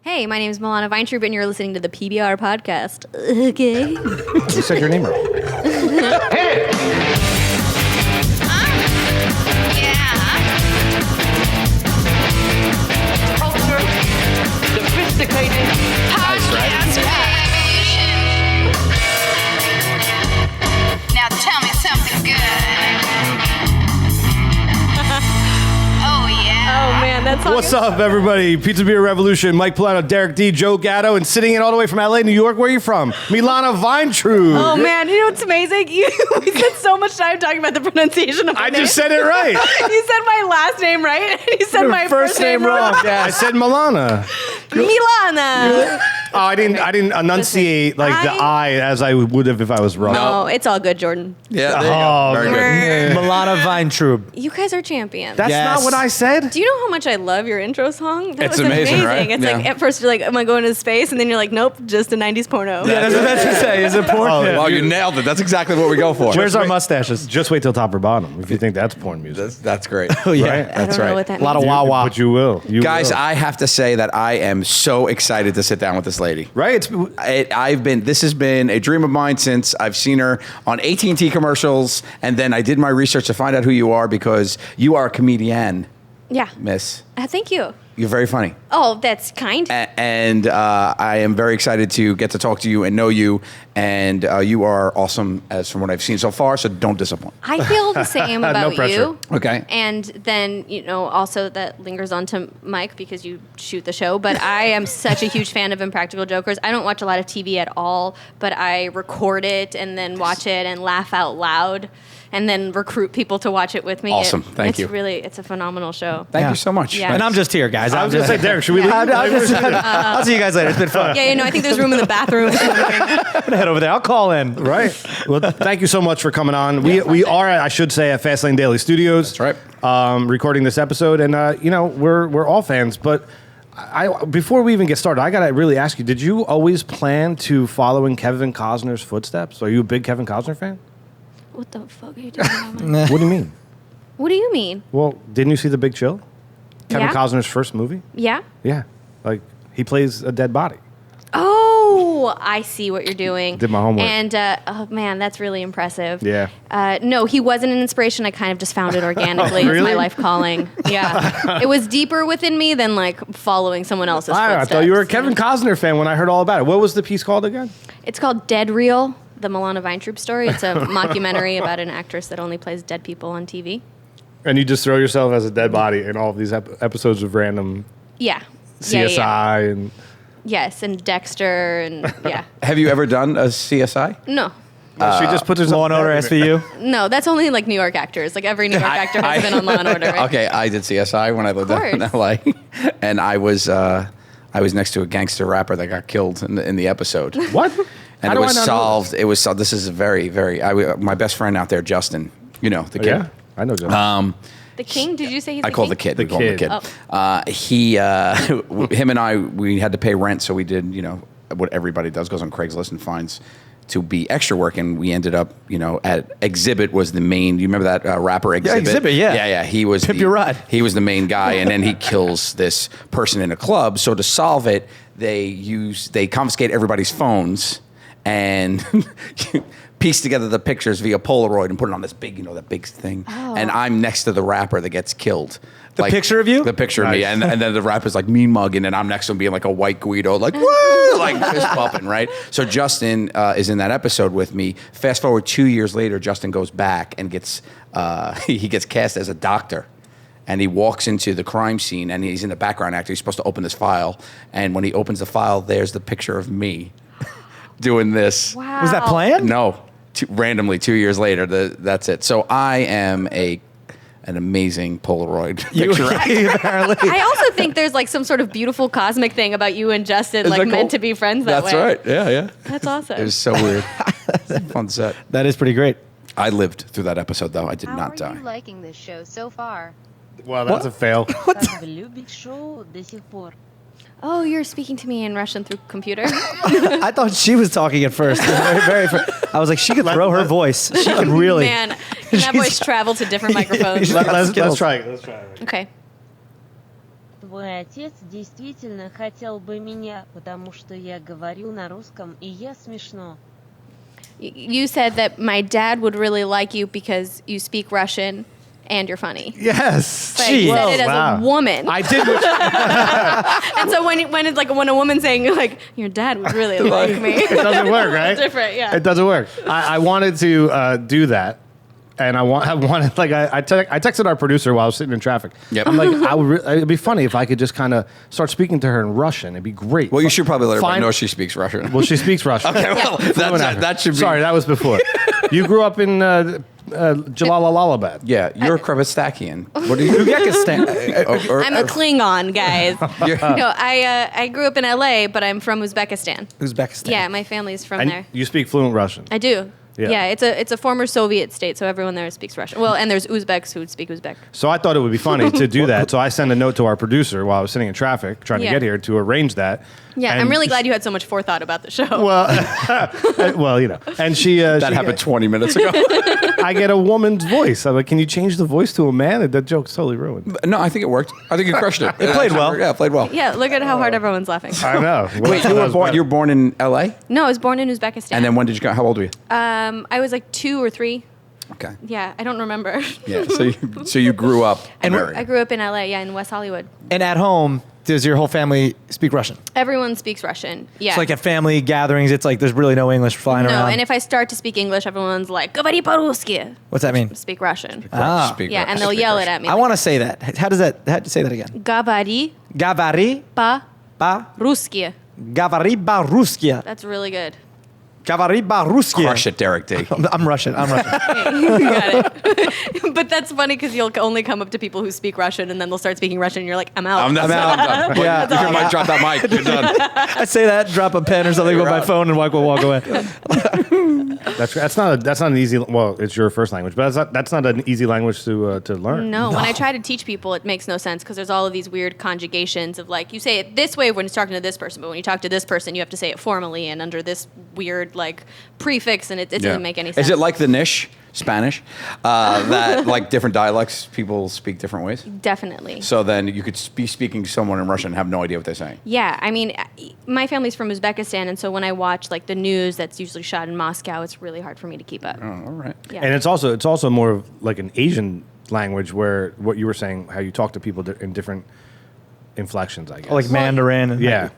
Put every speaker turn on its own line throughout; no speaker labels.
Hey, my name is Milana Vayntrub, and you're listening to the PBR podcast. Okay.
You said your name wrong.
Hey! Culture, sophisticated
podcast revolution. Now tell me something good. Oh yeah.
Oh, man, that's
What's up, everybody? Pizza Beer Revolution, Mike Pilano, Derek D, Joe Gatto, and sitting in all the way from LA, New York. Where are you from? Milana Vayntrub.
Oh, man, you know what's amazing? We spent so much time talking about the pronunciation of my
I
name.
just said it right.
You said my last name right, and you said
Your
my first name wrong.
I said Milana.
Milana.
Oh, I didn't enunciate like the I as I would have if I was wrong.
Oh, it's all good, Jordan.
Yeah, there you
Oh,
go. Very good.
Milana Vayntrub.
You guys are champions.
That's
Yes.
not what I said.
Do you know how much I love your intro song? That
It's
was
amazing, right?
It's like
Yeah.
at first you're like, am I going to space? And then you're like, nope, just a 90s porno.
Yeah, that's what I was going to say. Is it porn?
Oh,
Yeah.
Well, you nailed it. That's exactly what we go for.
Where's our mustaches?
Just wait till top or bottom if you think that's porn music.
That's great.
Oh, yeah.
Right?
I don't know what that
A lot
means.
of wah-wah.
But you will. You
Guys,
will.
I have to say that I am so excited to sit down with this lady.
Right?
This has been a dream of mine since I've seen her on AT&T commercials, and then I did my research to find out who you are because you are a comedian,
Yeah.
miss.
Thank you.
You're very funny.
Oh, that's kind.
And I am very excited to get to talk to you and know you, and you are awesome as from what I've seen so far, so don't disappoint.
I feel the same about
pressure.
you.
Okay.
And then, also that lingers on to Mike because you shoot the show. But I am such a huge fan of Impractical Jokers. I don't watch a lot of TV at all, but I record it and then watch it and laugh out loud and then recruit people to watch it with me.
Awesome. Thank you.
It's a phenomenal show.
Thank you so much.
Yeah.
And I'm just here, guys.
I was going to say, Derek, should we leave?
I'll see you guys later. It's been fun.
Yeah, I think there's room in the bathroom.
I'm gonna head over there. I'll call in.
Right. Well, thank you so much for coming on. We are, I should say, at Fastlane Daily Studios.
That's right.
Recording this episode, and we're all fans. But before we even get started, I gotta really ask you: did you always plan to follow in Kevin Costner's footsteps? Are you a big Kevin Costner fan?
What the fuck are you talking about?
What do you mean?
What do you mean?
Well, didn't you see The Big Chill? Kevin
Yeah.
Costner's first movie.
Yeah?
Yeah, like he plays a dead body.
Oh, I see what you're doing.
Did my homework.
And, oh man, that's really impressive.
Yeah.
No, he wasn't an inspiration. I kind of just found it organically. It's
Really?
my life calling. Yeah. It was deeper within me than like following someone else's
I
footsteps.
thought you were a Kevin Costner fan when I heard all about it. What was the piece called again?
It's called Dead Real, the Milana Vayntrub story. It's a mockumentary about an actress that only plays dead people on TV.
And you just throw yourself as a dead body in all of these episodes of random
Yeah.
CSI and.
Yes, and Dexter and yeah.
Have you ever done a CSI?
No.
She just puts herself.
Law and Order SVU.
No, that's only like New York actors. Like every New York actor has been on Law and Order, right?
Okay, I did CSI when I lived in LA, and I was next to a gangster rapper that got killed in the episode.
What?
And it was solved. It was solved. This is a very, very. My best friend out there, Justin. You know the kid.
Yeah, I know John.
The King? Did you say he's
I
the
call
king?
the kid.
The
We call him
kid.
the kid. Him and I, we had to pay rent, so we did, what everybody does, goes on Craigslist and finds to be extra work, and we ended up, at Exhibit was the main. Do you remember that rapper Exhibit?
Exhibit, yeah.
Yeah. He was
Pimp Your Ride.
He was the main guy, and then he kills this person in a club. So to solve it, they confiscate everybody's phones and piece together the pictures via Polaroid and put it on this big, that big thing.
Oh.
And I'm next to the rapper that gets killed.
The picture of you?
The picture of me.
Nice.
And then the rapper's like mean mugging, and I'm next to him being like a white Guido, like, woo, like fist bumping, right? So Justin is in that episode with me. Fast forward 2 years later, Justin goes back and gets he gets cast as a doctor. And he walks into the crime scene, and he's in the background actor. He's supposed to open this file. And when he opens the file, there's the picture of me doing this.
Wow.
Was that planned?
No, randomly 2 years later, that's it. So I am an amazing Polaroid picture actor.
Apparently.
I also think there's like some sort of beautiful cosmic thing about you and Justin,
Isn't
like
that
meant
cool?
to be friends that
That's
way.
right. Yeah.
That's awesome.
It was so weird. Fun set.
That is pretty great.
I lived through that episode, though. I did
How
not
are
die.
you liking this show so far?
Well, that's a fail.
Как любит шоу до сих пор.
Oh, you're speaking to me in Russian through computer?
I thought she was talking at first. Very first. I was like, she could throw her voice. She could really.
Man, can that voice travel to different microphones?
Let's try it. Let's try it.
Okay.
твой отец действительно хотел бы меня, потому что я говорю на русском, и я смешно.
You said that my dad would really like you because you speak Russian and you're funny.
Yes.
But you said it as
Wow.
a woman.
I did.
And so when it's like when a woman's saying like your dad would really like me,
It doesn't work, right?
different, yeah.
It doesn't work. I wanted to do that, and I wanted like I texted our producer while I was sitting in traffic.
Yep.
I'm like, it'd be funny if I could just kind of start speaking to her in Russian. It'd be great.
Well, you should probably let everybody
Find-
know she speaks Russian.
Well, she speaks Russian.
Okay, well, that should be.
Sorry, that was before. You grew up in Jalalabad.
Yeah, you're a Kravastakian. What are you?
I'm a Klingon, guys.
You're-
No, I grew up in LA, but I'm from Uzbekistan.
Uzbekistan.
Yeah, my family's from
And
there.
you speak fluent Russian.
I do.
Yeah.
Yeah, it's a former Soviet state, so everyone there speaks Russian. Well, and there's Uzbeks who speak Uzbek.
So I thought it would be funny to do that. So I sent a note to our producer while I was sitting in traffic trying to
Yeah.
get here to arrange that.
Yeah,
And
I'm really glad you had so much forethought about the show.
Well, you know. And she
that happened 20 minutes ago.
I get a woman's voice. I'm like, can you change the voice to a man? That joke's totally ruined.
No, I think it worked. I think you crushed it.
It played well.
Yeah, it played well.
Yeah, look at how hard everyone's laughing.
I know.
Wait, you were born in L.A.
No, I was born in Uzbekistan.
And then when did you go? How old were you?
I was like 2 or 3.
Okay.
Yeah, I don't remember.
Yeah. So you grew up
And
American.
I grew up in LA, yeah, in West Hollywood.
And at home, does your whole family speak Russian?
Everyone speaks Russian. Yeah.
It's like at family gatherings, it's like there's really no English flying
no,
around.
and if I start to speak English, everyone's like, "Говори по-русски."
What's that mean?
Speak Russian.
Ah.
Speak
Yeah,
Russian.
and they'll
Speak
yell it
Russian.
at me.
I want to say that. How do you say that again?
Говори
Gavari
по-русски.
ba-Ruskia.
That's really good.
Gavari ba-Ruskia.
Crush it, Derek D.
I'm Russian.
You got it. But that's funny because you'll only come up to people who speak Russian, and then they'll start speaking Russian, and you're like, "I'm out."
I'm done.
Yeah.
You might drop that mic. You're done.
I say that, drop a pen or something with my phone, and walk away.
That's not an easy. Well, it's your first language, but that's not an easy language to learn.
No, when I try to teach people, it makes no sense because there's all of these weird conjugations of like you say it this way when you're talking to this person, but when you talk to this person, you have to say it formally and under this weird like prefix, and it doesn't make any sense.
Is it like the Nish, Spanish, that like different dialects, people speak different ways?
Definitely.
So then you could be speaking to someone in Russian and have no idea what they're saying.
Yeah, I mean, my family's from Uzbekistan, and so when I watch like the news that's usually shot in Moscow, it's really hard for me to keep up.
Oh, all right.
Yeah.
And it's also more of like an Asian language where what you were saying, how you talk to people in different inflections, I guess.
Like Mandarin. And
yeah.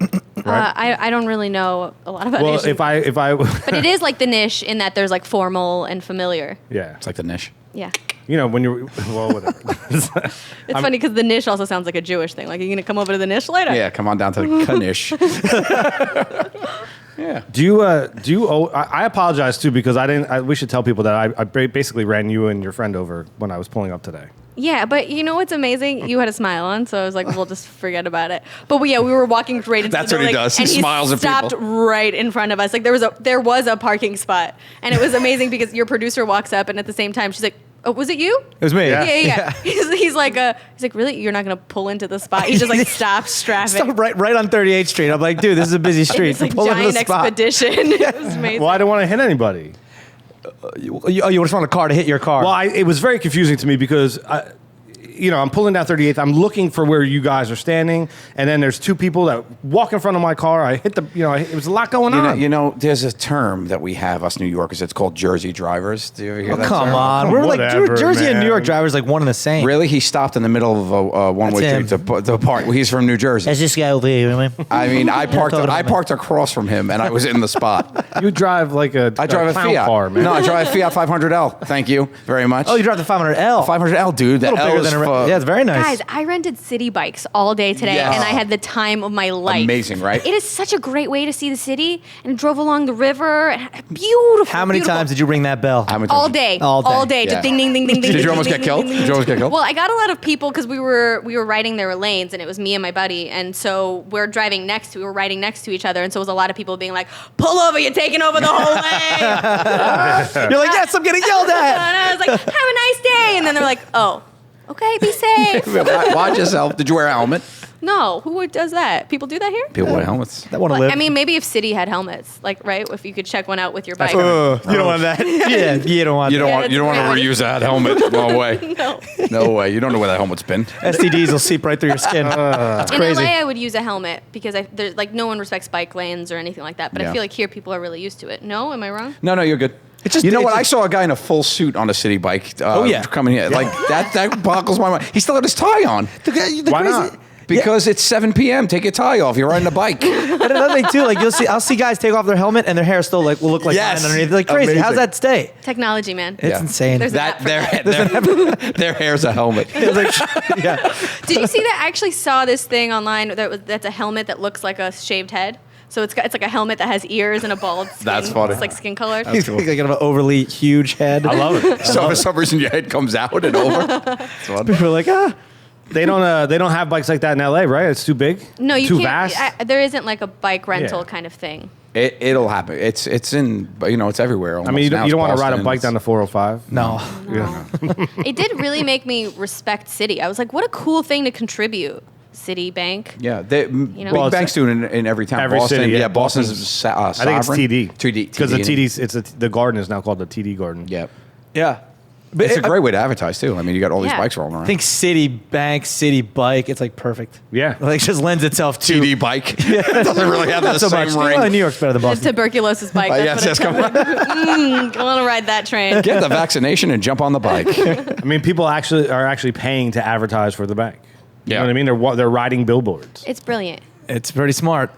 Right.
I don't really know a lot about
Well,
Asian.
if I
But it is like the niche in that there's like formal and familiar.
yeah,
It's like the Nish.
Yeah.
you know, when you're well, whatever.
It's funny because the niche also sounds like a Jewish thing. Like, are you going to come over to the niche later?
Yeah, come on down to the Kanish. Yeah.
Do you I apologize too because we should tell people that I basically ran you and your friend over when I was pulling up today.
Yeah, but you know what's amazing? You had a smile on, so I was like, we'll just forget about it. But we were walking right into
That's
the
what he
building,
does. He
and
smiles at
stopped
people.
right in front of us. Like there was a parking spot, and it was amazing because your producer walks up, and at the same time, she's like, "Oh, was it you?"
It was me.
Yeah. He's like, really? You're not gonna pull into the spot? He just like stops traffic.
Stop right on 38th Street. I'm like, dude, this is a busy street.
It's like
Pull into
giant
the spot.
expedition. It was amazing.
Well, I didn't want to hit anybody.
You just want a car to hit your car.
Well, it was very confusing to me because I'm pulling down 38th. I'm looking for where you guys are standing, and then there's two people that walk in front of my car. I hit it was a lot going on.
You know, there's a term that we have, us New Yorkers, it's called Jersey drivers. Do you ever hear that
come
term?
on. We're like
Whatever,
Jersey and New York
man.
drivers like one and the same.
Really? He stopped in the middle of a one-way
That's
street to park. He's from New Jersey.
this guy over here, man.
I mean, I
talking about
parked across from him, and I was in the spot.
You drive like a
I drive a
clown
Fiat
car, man.
No, I drive a Fiat 500L. Thank you very much.
Oh, you drive the 500L.
500L, dude. The
A little
L
bigger
is
than
for,
yeah, it's very nice.
Guys, I rented city bikes all day today,
Yes.
and I had the time of my life.
Amazing, right?
It is such a great way to see the city, and drove along the river. Beautiful.
How many
beautiful.
times did you ring that bell?
How many
All
times-
day,
All day.
all day,
Yeah.
just ding, ding, ding, ding, ding.
Did you
ding,
almost
ding,
get killed?
ding, ding,
Did you almost
ding.
get killed?
Well, I got a lot of people because we were riding. There were lanes, and it was me and my buddy, and so we were riding next to each other, and so it was a lot of people being like, "Pull over! You're taking over the whole lane."
You're like, yes, I'm getting yelled at.
And I was like, "Have a nice day," and then they're like, "Oh, okay, be safe."
Watch yourself. Did you wear a helmet?
No, does that? People do that here?
People wear helmets.
That want to
Well,
live.
I mean, maybe if City had helmets, like, right? If you could check one out with your bike.
you don't want that. Yeah, you don't want.
You don't
that.
want. You don't want to
that's
reuse that helmet. No way.
No.
No way. You don't know where that helmet's been.
STDs will seep right through your skin. It's
In
crazy.
LA, I would use a helmet because there's like no one respects bike lanes or anything like that. But
Yeah.
I feel like here people are really used to it. No, am I wrong?
No, you're good.
It's just-
you know
it's
what? I
just-
saw a guy in a full suit on a city bike.
Yeah.
Coming here like that. That boggles my mind. He still had his tie on.
Why not?
Because it's 7 p.m. Take your tie off. You're riding a bike.
And another thing too, like I'll see guys take off their helmet and their hair still will look like
Yes.
mine underneath. Like crazy.
Amazing.
How's that stay?
Technology, man.
It's
Yeah.
insane.
There's
That
that
their hair's a helmet.
It's like, yeah.
Did you see that? I actually saw this thing online that's a helmet that looks like a shaved head. So it's like a helmet that has ears and a bald skin.
That's funny.
It's like skin color.
He's like an overly huge head.
I love it.
So for some reason your head comes out and over. It's fun.
People are like,
They don't have bikes like that in LA, right? It's too big.
No, you
too
can't.
vast.
There isn't like a bike rental
Yeah.
kind of thing.
It'll happen. It's in it's everywhere.
I mean, you
almost now.
don't want to
It's
ride a
Boston,
bike down the 405.
no.
It did really make me respect City. I was like, what a cool thing to contribute. Citibank.
Yeah,
know?
big
Well,
banks do it in every town.
Every
Boston,
city, yeah.
Boston's
I think it's
sovereign.
TD.
TD.
Because the TD's, the garden is now called the TD Garden.
Yeah.
Yeah. But
It's a great way to advertise too. I mean, you got all these
Yeah.
bikes rolling around.
I think city bank, city bike. It's like perfect.
Yeah.
Like just lends itself to
TD bike. It doesn't really have the
Not so
same
much.
ring.
Well, New York's better than
The
Boston.
tuberculosis bike.
Yes,
That's
yes,
what
come on.
I want to ride that train.
Get the vaccination and jump on the bike.
I mean, people are actually paying to advertise for the bank. You
Yeah.
know what I mean? They're riding billboards.
It's brilliant.
It's pretty smart.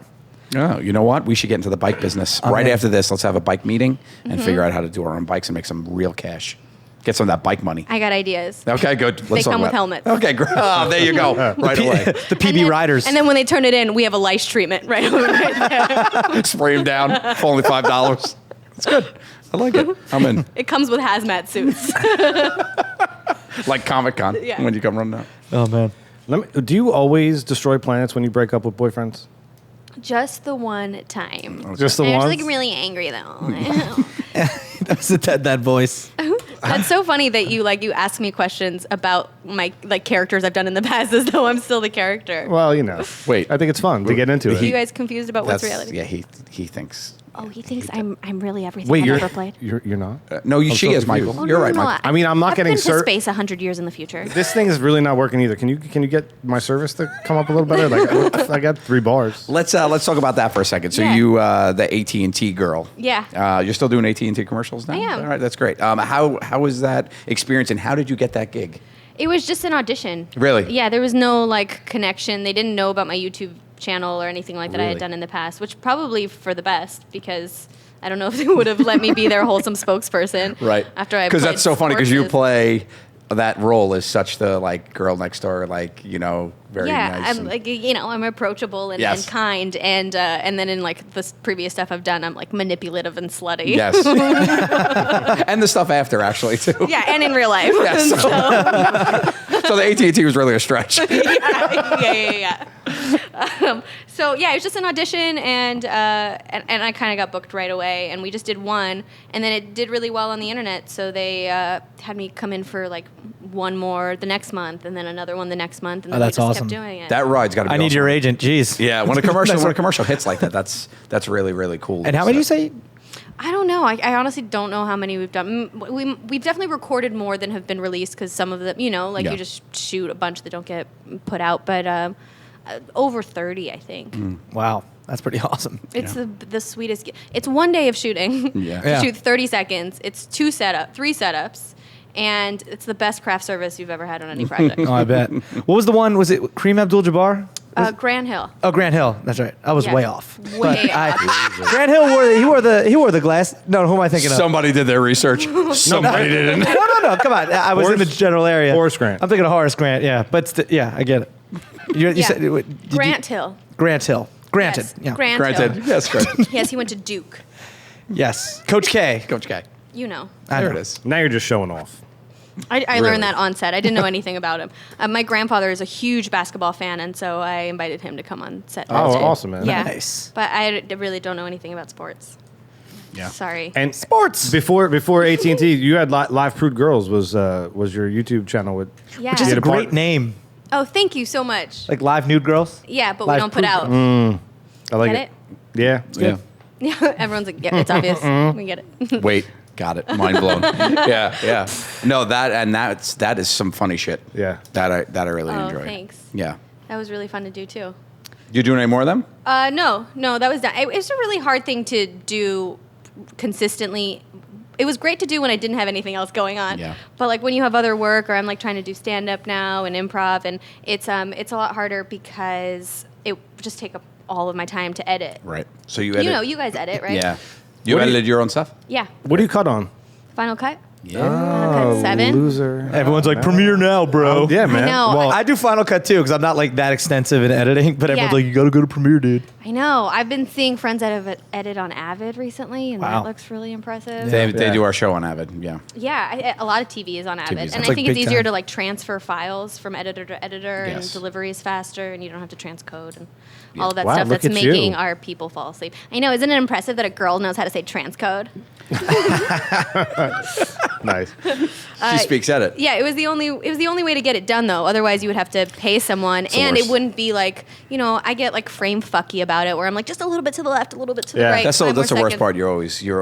Oh, you know what? We should get into the bike business. Right after this, let's have a bike meeting and figure out how to do our own bikes and make some real cash. Get some of that bike money.
I got ideas.
Okay, good. Let's talk
come with
about-
helmets.
Okay, great. Oh, there you go. Right away.
The PB
And then-
riders.
And then when they turn it in, we have a lice treatment right there.
Spray them down for only $5. It's good. I like it. I'm in.
It comes with hazmat suits.
Like Comic-Con
Yeah.
when you come running out.
oh man.
Do you always destroy planets when you break up with boyfriends?
Just the one time.
Just the
I was
ones?
like really angry though.
That's that voice.
That's so funny that you ask me questions about my characters I've done in the past as though I'm still the character.
Well,
Wait.
I think it's fun to get into
Are
it.
you guys confused about what's reality?
Yeah, he thinks.
Oh, he thinks I'm really everything
Wait,
I've
you're
ever played.
you're not?
No, she
so
is, Michael.
confused.
Oh,
You're
no,
right,
no,
Michael.
I mean, I'm not
I've
getting
been to space 100 years in the future.
This thing is really not working either. Can you get my service to come up a little better? Like I got 3 bars.
Let's talk about that for a second. So
Yeah.
you, the AT&T girl.
Yeah.
You're still doing AT&T commercials now?
I am.
All right, that's great. How was that experience and how did you get that gig?
It was just an audition.
Really?
Yeah, there was no connection. They didn't know about my YouTube channel or anything like that I
Really?
had done in the past, which probably for the best because I don't know if they would have let me be their wholesome spokesperson.
Right.
After I
Because
played
that's so funny because you
sports.
play that role as such the girl next door, very
Yeah,
nice.
I'm
and-
I'm approachable and,
Yes.
and kind, and then in this previous stuff I've done, I'm manipulative and slutty.
Yes. And the stuff after, actually, too.
Yeah, and in real life.
Yes. So the AT&T was really a stretch.
yeah. So yeah, it was just an audition, and I kind of got booked right away, and we just did one, and then it did really well on the internet. So they had me come in for one more the next month, and then another one the next month, and then
that's
we just
awesome.
kept doing it.
That ride's got to be
I need
awesome.
your agent. Jeez.
Yeah, when a commercial hits like that, that's really, really cool.
And how many did you say?
I don't know. I honestly don't know how many we've done. We've definitely recorded more than have been released because some of them,
Yeah.
you just shoot a bunch that don't get put out, but over 30, I think.
Wow, that's pretty awesome.
It's the sweetest. It's one day of shooting.
Yeah.
Yeah.
Shoot 30 seconds. It's 3 setups, and it's the best craft service you've ever had on any project.
Oh, I bet. What was the one? Was it Kareem Abdul-Jabbar?
Grand Hill.
Oh, Grant Hill. That's right. I was
Yeah.
way off.
Way
But
off.
Grant Hill he wore the glass. No, who am I thinking of?
Somebody did their research. Somebody didn't.
No. Come on. I was in the general area.
Horace Grant.
I'm thinking of Horace Grant. Yeah, but yeah, I get it. You
Yeah.
said
Grant Hill.
Grant Hill. Granted.
Yes.
Yeah.
Grant
Granted.
Hill.
Yes, great.
Yes, he went to Duke.
Yes. Coach K.
Coach K.
You know.
I
There
know.
it is.
Now you're just showing off.
I
Really?
learned that on set. I didn't know anything about him. My grandfather is a huge basketball fan, and so I invited him to come on set.
Oh,
that day.
awesome, man.
Yeah.
Nice.
But I really don't know anything about sports.
Yeah.
Sorry.
And
Sports.
before AT&T, you had Live Prude Girls was your YouTube channel with.
Yeah.
Which is
You
a
had
great
part-
name.
Oh, thank you so much.
Like live nude girls?
Yeah, but we
Live
don't put
Prude-
out.
I like
Get
it. Yeah.
Yeah.
Yeah, everyone's like, yeah, it's obvious. We get it.
Wait, got it. Mind blown. Yeah. No, that is some funny shit.
Yeah.
That I really
Oh,
enjoy.
thanks.
Yeah.
That was really fun to do too.
You doing any more of them?
No, that was done. It was a really hard thing to do consistently. It was great to do when I didn't have anything else going on.
Yeah.
But like when you have other work, or I'm like trying to do stand up now and improv, and it's a lot harder because it would just take up all of my time to edit.
Right. So you edit.
You know, you guys edit, right?
Yeah. You
What do you-
edited your own stuff?
Yeah.
What do you cut on?
Final Cut.
Yeah.
Final Cut 7.
Loser.
Everyone's like, premiere now, bro.
Yeah, man.
know.
Well, I do Final Cut too because I'm not like that extensive in editing, but everyone's
Yeah.
like, you gotta go to Premiere, dude.
I know. I've been seeing friends edit on Avid recently, and
Wow.
that looks really impressive.
They
Yeah.
do our show on Avid. Yeah.
Yeah, a lot of TV is on Avid,
is
and
on-
I
It's
think
like
it's
big
easier
time.
to like transfer files from editor to editor,
Yes.
and delivery is faster, and you don't have to transcode and all of that
Wow,
stuff
look
that's
at you.
making our people fall asleep. I know, isn't it impressive that a girl knows how to say transcode?
Nice.
She speaks edit.
Yeah, it was the only way to get it done though. Otherwise, you would have to pay someone,
the
and it
worst.
wouldn't be like, I get like frame fucky about it, where I'm like just a little bit to the left, a little bit to the
Yeah.
right.
That's
5
the
more
worst
seconds.
part. You're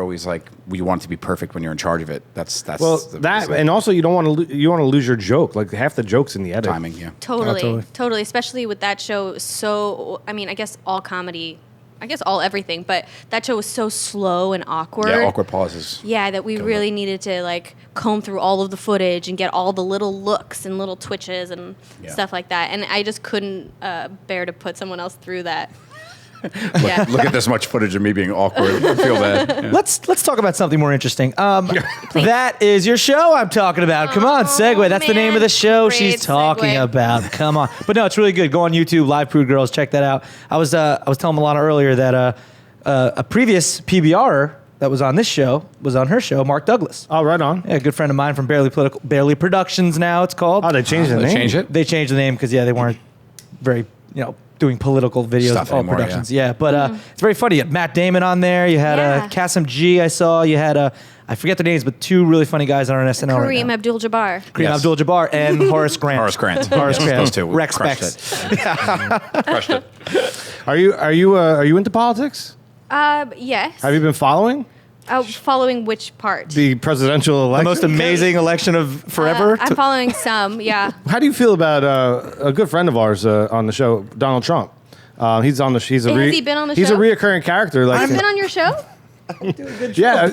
always like, you want it to be perfect when you're in charge of it. That's
Well,
the
that
reason.
and also you don't want to you want to lose your joke. Like half the jokes in the edit.
timing. Yeah.
Totally,
totally.
especially with that show. So, I mean, I guess all comedy, I guess all everything, but that show was so slow and awkward.
Yeah. Awkward pauses.
Yeah, that we really needed to like comb through all of the footage and get all the little looks and little twitches and
Yeah.
stuff like that. And I just couldn't bear to put someone else through that. Yeah.
Look at this much footage of me being awkward. I feel bad. Yeah.
Let's talk about something more interesting. That is your show I'm talking about. Come on, segue. That's the name of the show
Great
she's talking
segue.
about. Come on. But no, it's really good. Go on YouTube, Live Prude Girls. Check that out. I was telling Milana earlier that a previous PBR that was on this show was on her show, Mark Douglas.
Oh, right on.
Yeah, a good friend of mine from Barely Productions now it's called.
Oh, they changed the
They
name.
change it.
They changed the name because they weren't very doing political videos
Stuff
all
anymore,
productions. Yeah, but it's very funny. You had Matt Damon on there. You had
Yeah.
Kasim G. I saw. You had I forget their names, but two really funny guys on our SNL right
Kareem
now.
Abdul-Jabbar.
Kareem
Yes.
Abdul-Jabbar and Horace Grant.
Horace Grant.
Horace
Yes,
Grant.
those two.
Rex
Crushed
Specs.
Crushed it.
Are you into politics?
Yes.
Have you been following
Following which part?
the presidential
The
election?
most amazing election of forever.
I'm following some, yeah.
How do you feel about a good friend of ours on the show, Donald Trump? He's on the. He's a.
Has he been on the
He's
show?
a reoccurring character. Like,
I've been on your show?
yeah,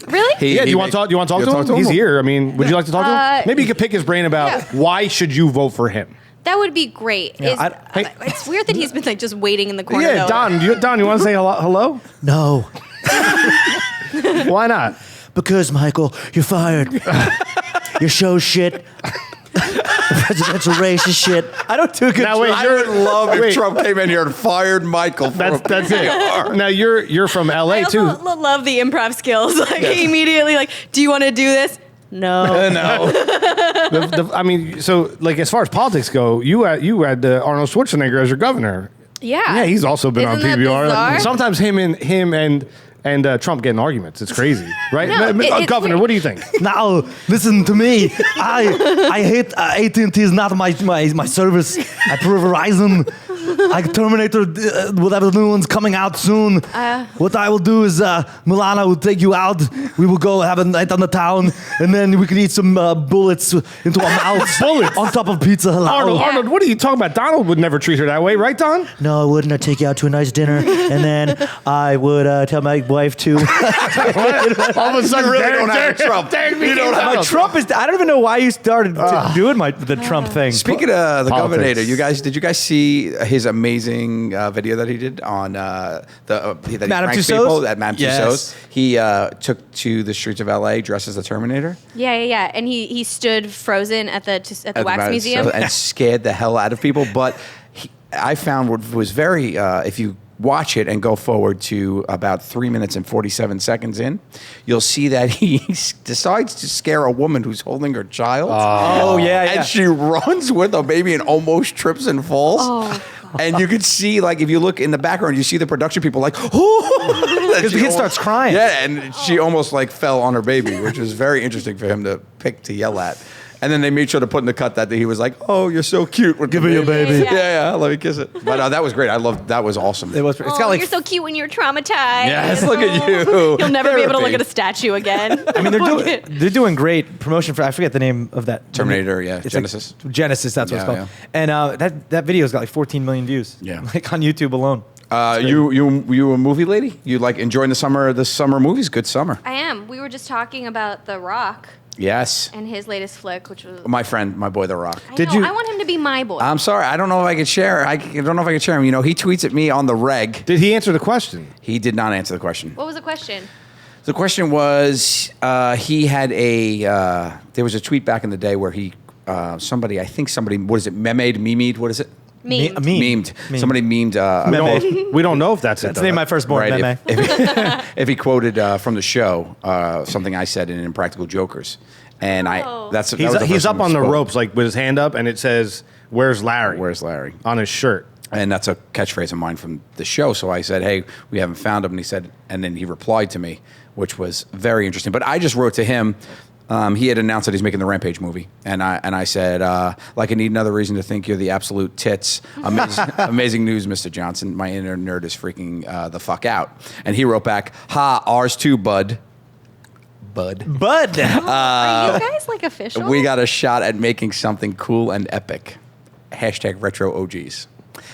Really?
yeah. Do you want to talk? Do you want to talk to him? He's here. I mean, would you like to talk to him? Maybe you could pick his brain about
yeah.
why should you vote for him.
That would be great.
Yeah,
It's weird that he's been like just waiting in the corner.
Yeah,
though.
Don, you want to say hello?
No,
Why not?
because Michael, you're fired. Your show's shit. The presidential race is shit. I don't do a good
Now, wait,
job.
I would love if
Wait.
Trump came in here and fired Michael.
That's it. Now you're from LA
I
too.
also love the improv skills. Like immediately, like, do you want to do this? No.
No.
I mean, so like as far as politics go, you had Arnold Schwarzenegger as your governor.
Yeah.
Yeah, he's also been on
Isn't that
PBR.
bizarre?
Sometimes him and Trump get in arguments. It's crazy, right?
No, it's
Governor,
weird.
what do you think?
Now, listen to me. I hate AT&T is not my service. I prefer Verizon. I Terminator, whatever new one's coming out soon. What I will do is Milana will take you out. We will go have a night on the town, and then we can eat some bullets into our mouths.
Bullets?
On top of pizza. Halal.
Arnold, what are you talking about? Donald would never treat her that way, right, Don?
No, I wouldn't. I'd take you out to a nice dinner, and then I would tell my wife to.
All of a sudden,
really don't have Trump. You don't have
My Trump is. I don't even know why you started doing the Trump thing.
Speaking of the
Politics.
governor, did you guys see his amazing video that he did on that he
Madame
pranks
Tussauds?
people at Madame
Yes.
Tussauds? He took to the streets of LA dressed as the Terminator
Yeah. And he stood frozen at the
at
wax
Madame
museum.
Tussauds and scared the hell out of people. But I found what was very if you watch it and go forward to about 3 minutes and 47 seconds in, you'll see that he decides to scare a woman who's holding her child.
Oh yeah.
And she runs with a baby and almost trips and falls.
Oh.
And you could see, like, if you look in the background, you see the production people like, oh,
Because the kid starts crying.
Yeah, and she almost like fell on her baby, which was very interesting for him to pick to yell at. And then they made sure to put in the cut that he was like, "Oh, you're so cute. Give
me your baby."
Yeah, let me kiss it. But that was great. That was awesome.
It was. It's got like.
You're so cute when you're traumatized.
Yes, look at you.
You'll never be able to look
Therapy.
at a statue again.
I mean, they're doing great promotion for. I forget the name of that.
Terminator, yeah,
It's
Genesis.
Like Genesis, that's what
Yeah,
it's called. And that video's got like 14 million views.
Yeah.
Like on YouTube alone.
You a movie lady? You like enjoying the summer movies? Good summer.
I am. We were just talking about The Rock
Yes.
and his latest flick, which was.
My friend, my boy, The Rock.
I want him to be my boy.
I'm sorry. I don't know if I could share. I don't know if I could share him. You know, he tweets at me on the reg.
Did he answer the question?
He did not answer the question.
What was the question?
The question was, he had there was a tweet back in the day where somebody, what is it, memed, what is it?
Memed.
Memed. Somebody memed.
We don't know if that's it.
That's the name of my firstborn,
Right,
Meme.
if he quoted from the show something I said in Impractical Jokers, and
He's up on the ropes, like with his hand up, and it says, "Where's Larry?"
Where's Larry?
On his shirt.
And that's a catchphrase of mine from the show. So I said, "Hey, we haven't found him." And he said, and then he replied to me, which was very interesting. But I just wrote to him. He had announced that he's making the Rampage movie, and I said, like, I need another reason to think you're the absolute tits. Amazing news, Mr. Johnson. My inner nerd is freaking the fuck out. And he wrote back, "Ha, ours too, bud." Bud.
Bud.
Are you guys like official?
We got a shot at making something cool and epic. # retro OGs.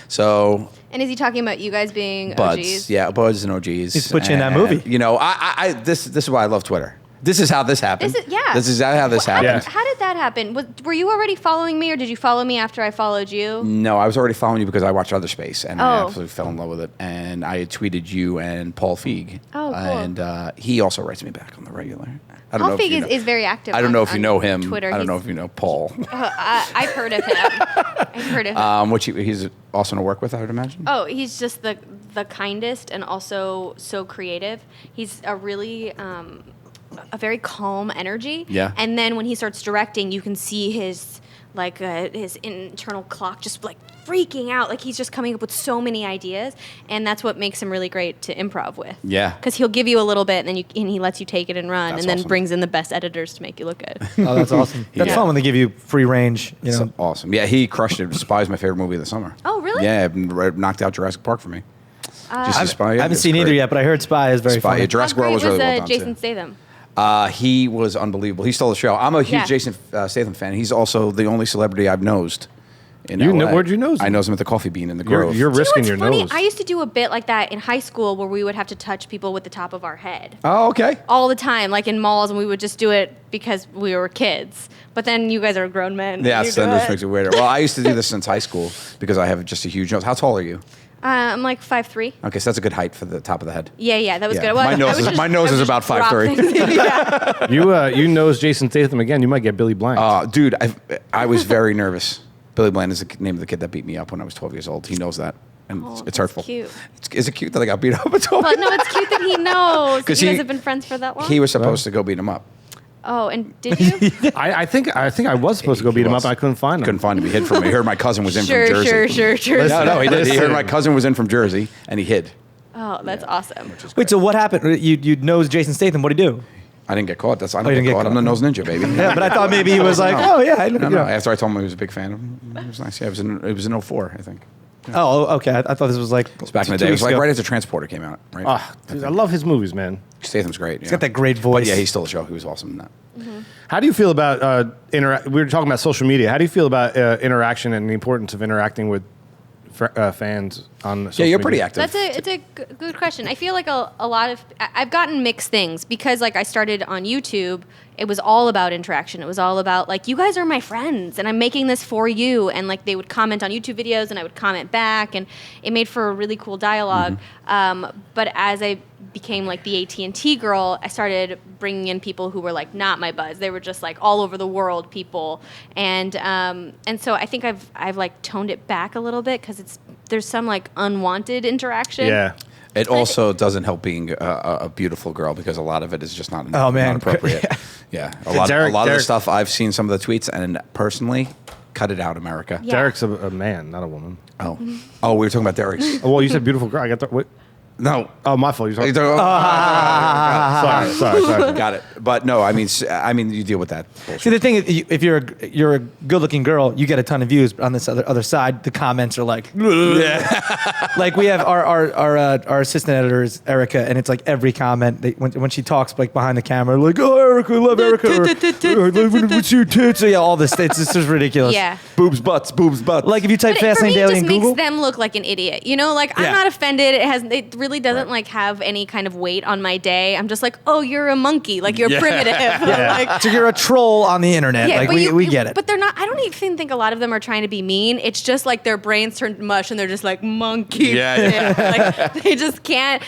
So.
And is he talking about you guys being
Buds.
OGs?
Yeah, Buds and OGs.
He's put you in that
And,
movie.
You know, this is why I love Twitter. This is how this happened. This is how this happened.
How did that happen? Were you already following me, or did you follow me after I followed you?
No, I was already following you because I watched Other Space, and I
Oh.
absolutely fell in love with it. And I had tweeted you and Paul Feig.
Oh, cool.
And he also writes me back on the regular. I don't
Paul
know if
Feig
you know.
is very active.
I don't know if you
on
know him.
Twitter.
I don't know if you know Paul.
I've heard of him. I've heard of him.
Which he's awesome to work with, I would imagine.
Oh, he's just the kindest and also so creative. He's a really a very calm energy.
Yeah.
And then when he starts directing, you can see his his internal clock just like freaking out. Like he's just coming up with so many ideas, and that's what makes him really great to improv with.
Yeah.
Because he'll give you a little bit, and then he lets you take it and run,
That's
and then
awesome.
brings in the best editors to make you look good.
Oh, that's awesome. That's
Yeah.
fun when they give you free range. You know.
So awesome. Yeah, he crushed it. Spy is my favorite movie of the summer.
Oh, really?
Yeah, knocked out Jurassic Park for me. Just Spy.
I haven't
it's
seen either
great.
yet, but I heard Spy is very
Spy.
funny.
Yeah, Jurassic
How
World
great
was really well done
Jason
too.
Statham?
He was unbelievable. He stole the show. I'm a huge
Yeah.
Jason Statham fan. He's also the only celebrity I've nosed in LA.
Where'd you nose him?
I nose him at the Coffee Bean in the Grove.
You're
Do you know
risking
what's
your
funny?
nose.
I used to do a bit like that in high school where we would have to touch people with the top of our head.
Oh, okay.
All the time, like in malls, and we would just do it because we were kids. But then you guys are grown men.
Yeah,
You
so
do
that just
it.
makes it weirder. Well, I used to do this since high school because I have just a huge nose. How tall are you?
I'm like 5'3".
Okay, so that's a good height for the top of the head.
Yeah, that was
Yeah.
good. Well,
My nose is- my nose is about 5'3".
yeah.
You nose Jason Statham again, you might get Billy Blank.
Dude, I was very nervous. Billy Bland is the name of the kid that beat me up when I was 12 years old. He knows that. And
Oh,
it's
that's
hurtful.
cute.
Is it cute that I got beat up at 12?
Well, no, it's cute that he knows. You
'Cause
guys
he-
have been friends for that long?
He was supposed to go beat him up.
Oh, and did you?
I think I was supposed to go beat him up, and I couldn't find him.
Couldn't find him. He hid from me. He heard my cousin was in
Sure.
from Jersey. No, he did. He heard my cousin was in from Jersey, and he hid.
Oh, that's awesome.
Wait, so what happened? You nose Jason Statham. What did he do?
I didn't get caught. I
you
don't
didn't
get
get
caught. I'm
caught.
the nose ninja, baby.
Yeah, but I thought maybe he was like, oh yeah, I know.
No,
you
no.
know.
After I told him he was a big fan, it was nice. Yeah, it was in 04, I think.
Oh, okay. I thought this was like
It's back in the
2
day. It
weeks
was like
ago.
right after Transporter came out, right?
Dude, I love his movies, man.
Statham's great.
He's got that great voice.
Yeah, he stole the show. He was awesome in that.
How do you feel about we were talking about social media. How do you feel about interaction and the importance of interacting with fans on social
Yeah, you're
media?
pretty active.
It's a good question. I feel like a lot of I've gotten mixed things because like I started on YouTube. It was all about interaction. It was all about like you guys are my friends and I'm making this for you. And like they would comment on YouTube videos and I would comment back and it made for a really cool dialogue. But as I became like the AT&T girl, I started bringing in people who were like not my buzz. They were just like all over the world people. And so I think I've like toned it back a little bit because there's some like unwanted interaction.
Yeah.
It also doesn't help being a beautiful girl because a lot of it is just not,
Oh, man.
not appropriate. Yeah, a lot of the stuff I've seen some of the tweets and personally, cut it out, America.
Yeah.
Derek's a man, not a woman.
Oh, we were talking about Derek's.
Oh, well, you said beautiful girl. I got the. What?
No.
Oh, my fault. You're
Sorry.
sorry.
Got it. But no, I mean, you deal with that bullshit.
See, the thing is, if you're a good-looking girl, you get a ton of views. But on this other side, the comments are like, like we have our assistant editor is Erica, and it's like every comment when she talks like behind the camera, like, oh, Erica, I love Erica, or what's your tits? So, yeah, all this. It's just ridiculous.
Yeah.
boobs, butts.
Like if you type
But for
Fastlane
me, it
Daily
just
in
makes
Google,
them look like an idiot. You know, like I'm
Yeah.
not offended. It really doesn't like have any kind of weight on my day. I'm just like, oh, you're a monkey. Like you're primitive. Like,
so you're a troll on the internet.
yeah,
Like
but
we get it.
But they're not. I don't even think a lot of them are trying to be mean. It's just like their brains turned mush and they're just like monkey. Like they just can't.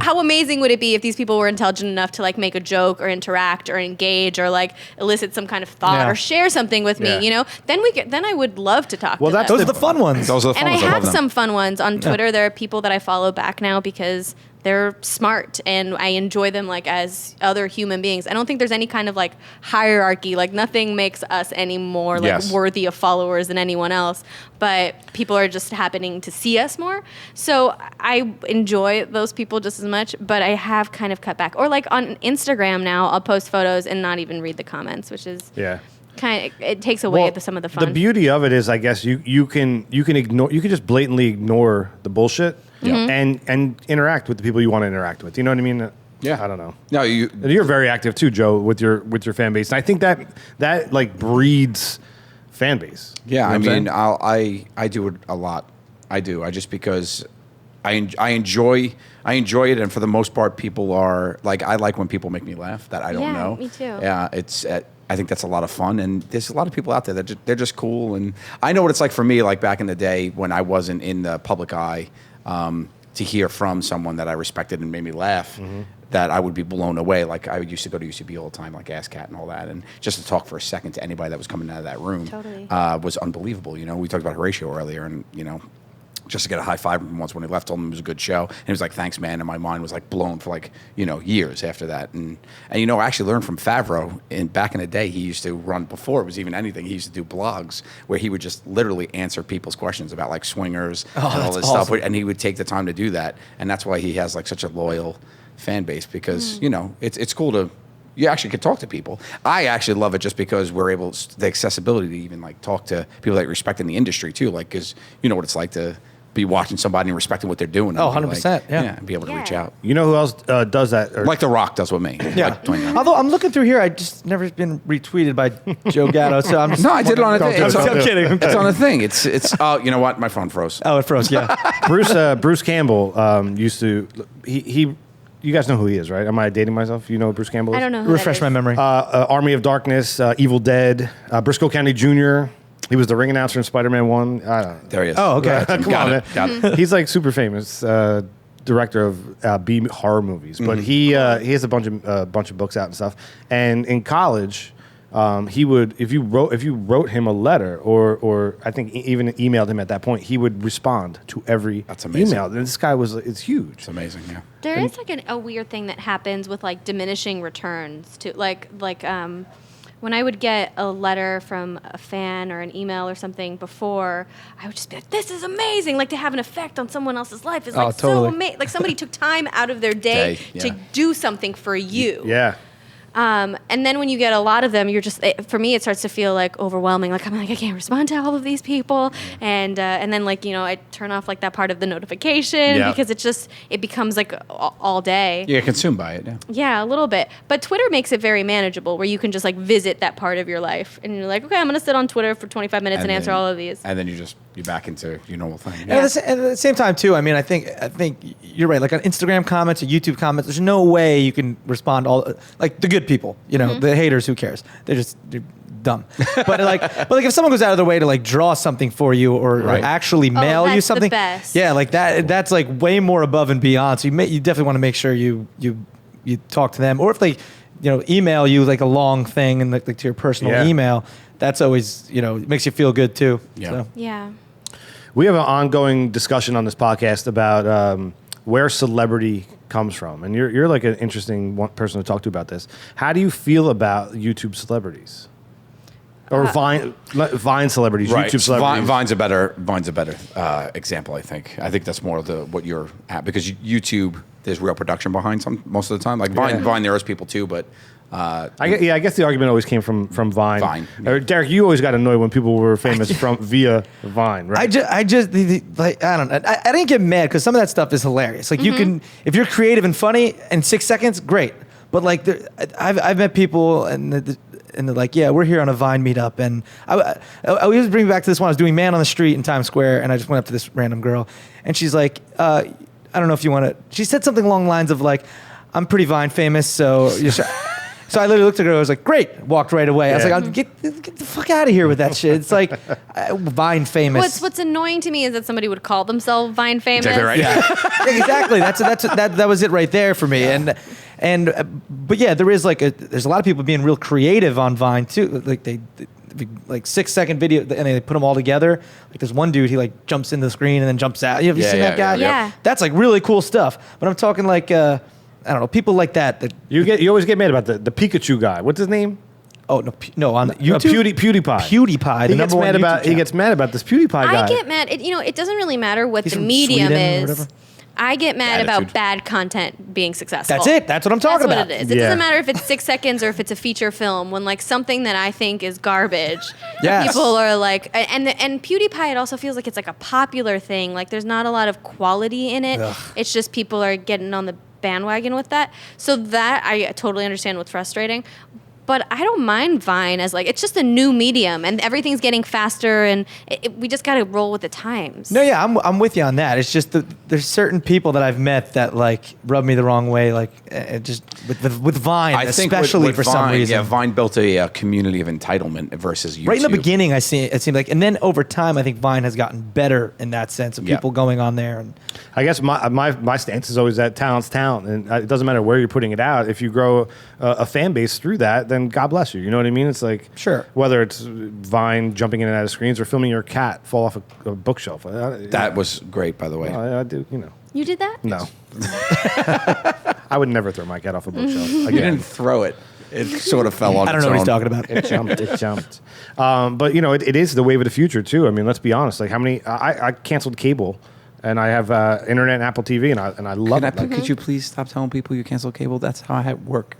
How amazing would it be if these people were intelligent enough to like make a joke or interact or engage or like elicit some kind of thought
Yeah.
or share something with me?
Yeah.
You know, then I would love to talk.
Well,
to
that's
them.
Those are the fun ones.
Those are the fun
And I
ones. love
have
them.
some fun ones on Twitter. There are people that I follow back now because they're smart and I enjoy them like as other human beings. I don't think there's any kind of like hierarchy. Like nothing makes us any more like
Yes.
worthy of followers than anyone else. But people are just happening to see us more. So I enjoy those people just as much, but I have kind of cut back. Or like on Instagram now, I'll post photos and not even read the comments, which is it takes away some of the fun.
The beauty of it is, I guess you can ignore, you can just blatantly ignore the bullshit and interact with the people you want to interact with. You know what I mean?
Yeah.
I don't know.
No,
And you're very active too, Joe, with your fan base. And I think that like breeds fan base.
Yeah,
You know
I
what I'm
mean,
saying?
I do it a lot. I do. I just because I enjoy it, and for the most part, people are like, I like when people make me laugh that I don't
Yeah,
know.
me too.
Yeah, I think that's a lot of fun, and there's a lot of people out there that they're just cool, and I know what it's like for me. Like back in the day when I wasn't in the public eye, to hear from someone that I respected and made me laugh. That I would be blown away. Like I used to go to UCB all the time, like Ass Cat and all that, and just to talk for a second to anybody that was coming out of that room
Totally.
Was unbelievable. You know, we talked about Horatio earlier, and you know, just to get a high five from him once when he left, told him it was a good show, and he was like, "Thanks, man." And my mind was like blown for like years after that. And you know, I actually learned from Favreau. And back in the day, he used to run before it was even anything. He used to do blogs where he would just literally answer people's questions about like swingers and all this stuff, and he would take the time to do that. And that's why he has like such a loyal fan base because it's cool to you actually can talk to people. I actually love it just because we're able the accessibility to even like talk to people that respect in the industry too, like because you know what it's like to be watching somebody and respecting what they're doing.
Oh,
and be
100%,
like,
yeah.
and be able to reach
Yeah.
out.
You know who else does that? Or,
Like The Rock does with me.
Yeah.
Like Dwayne Johnson.
Although I'm looking through here, I just never been retweeted by Joe Gatto, so I'm just
No, I did it on a thing.
Don't do it.
I'm kidding.
It's on a thing. It's oh, you know what? My phone froze.
Oh, it froze. Yeah.
Bruce Campbell used to he. You guys know who he is, right? Am I dating myself? You know who Bruce Campbell is?
I don't know who
Refresh
that
my
is.
memory.
Army of Darkness, Evil Dead, Briscoe County Jr. He was the ring announcer in Spider-Man 1. I don't know.
There he is.
Oh, okay.
Come
Got
on,
it.
man.
Got it.
He's like super famous director of B horror movies, but he has a bunch of books out and stuff. And in college, he would if you wrote him a letter or I think even emailed him at that point, he would respond to every
That's amazing.
email. And this guy it's huge.
It's amazing. Yeah.
There is like a weird thing that happens with like diminishing returns to like when I would get a letter from a fan or an email or something before, I would just be like, "This is amazing!" Like to have an effect on someone else's life is like so
totally.
amazing. Like somebody took time out of their day to do something for you.
Yeah.
And then when you get a lot of them, for me, it starts to feel like overwhelming. Like I'm like, I can't respond to all of these people. And then like, I turn off like that part of the notification
Yeah.
because it becomes like all day.
Yeah, consumed by it. Yeah.
Yeah, a little bit. But Twitter makes it very manageable where you can just like visit that part of your life. And you're like, okay, I'm going to sit on Twitter for 25 minutes and answer
then-
all of these.
And then you're back into your normal thing.
And at the same time, too, I mean, I think you're right. Like on Instagram comments or YouTube comments, there's no way you can respond all like the good people, the haters. Who cares? They're dumb. But like if someone goes out of their way to like draw something for you or
Right.
actually mail you
that's the
something,
best.
yeah, like that's like way more above and beyond. So you definitely want to make sure you talk to them, or if they email you like a long thing and like to your personal
Yeah.
email, that's always it makes you feel good too.
Yeah.
So.
Yeah.
We have an ongoing discussion on this podcast about where celebrity comes from, and you're like an interesting person to talk to about this. How do you feel about YouTube celebrities? Or Vine celebrities, YouTube celebrities.
Vine's a better example. I think that's more of what you're at, because YouTube, there's real production behind most of the time. Like Vine, there is people too, but.
I guess the argument always came from Vine.
Vine, yeah.
Or Derek, you always got annoyed when people were famous via Vine, right?
I didn't get mad because some of that stuff is hilarious. Like you can, if you're creative and funny in 6 seconds, great. But like, I've met people and they're like, yeah, we're here on a Vine meetup, and I always bring me back to this one. I was doing Man on the Street in Times Square, and I just went up to this random girl, and she's like, I don't know if you want to. She said something along the lines of like, I'm pretty Vine famous, so. So I literally looked at her. I was like, "Great!" Walked right away. I was like, "Get the fuck out of here with that shit." It's like Vine famous.
What's annoying to me is that somebody would call themselves Vine famous.
Exactly right.
Yeah, exactly. That was it right there for me. But yeah, there's a lot of people being real creative on Vine too. Like they 6 second video, and they put them all together. Like there's one dude, he like jumps into the screen and then jumps out. Have you seen that guy?
Yeah.
That's like really cool stuff. But I'm talking like. I don't know, people like that.
You always get mad about the Pikachu guy. What's his name?
Oh no, on YouTube.
PewDiePie.
PewDiePie.
He gets mad about this PewDiePie guy.
I get mad. It doesn't really matter what
He's
the
from
medium
Sweden or
is.
whatever.
I get mad about
Attitude.
bad content being successful.
That's it. That's what I'm talking
That's
about.
what it is. It
Yeah.
doesn't matter if it's 6 seconds or if it's a feature film. When like something that I think is garbage,
Yes.
people are like, and PewDiePie, it also feels like it's like a popular thing. Like there's not a lot of quality in it.
Ugh.
It's just people are getting on the bandwagon with that. So that I totally understand what's frustrating. But I don't mind Vine as like, it's just a new medium and everything's getting faster and we just got to roll with the times.
No, yeah, I'm with you on that. It's just that there's certain people that I've met that like rub me the wrong way, like just with Vine,
I think
especially
with
for
Vine,
some reason.
Yeah, Vine built a community of entitlement versus YouTube.
Right in the beginning, it seemed like, and then over time, I think Vine has gotten better in that sense of people going on there. And
I guess my stance is always that talent's talent, and it doesn't matter where you're putting it out. If you grow a fan base through that, then God bless you. You know what I mean? It's like whether it's Vine jumping in and out of screens or filming your cat fall off a bookshelf.
That was great, by the way.
I do. You know.
You did that?
No. I would never throw my cat off a bookshelf.
You didn't throw it. It sort of fell on
I don't know what he's talking about.
It jumped. But you know, it is the wave of the future too. I mean, let's be honest. Like how many? I canceled cable, and I have internet and Apple TV, and I love it.
Could you please stop telling people you cancel cable? That's how I work.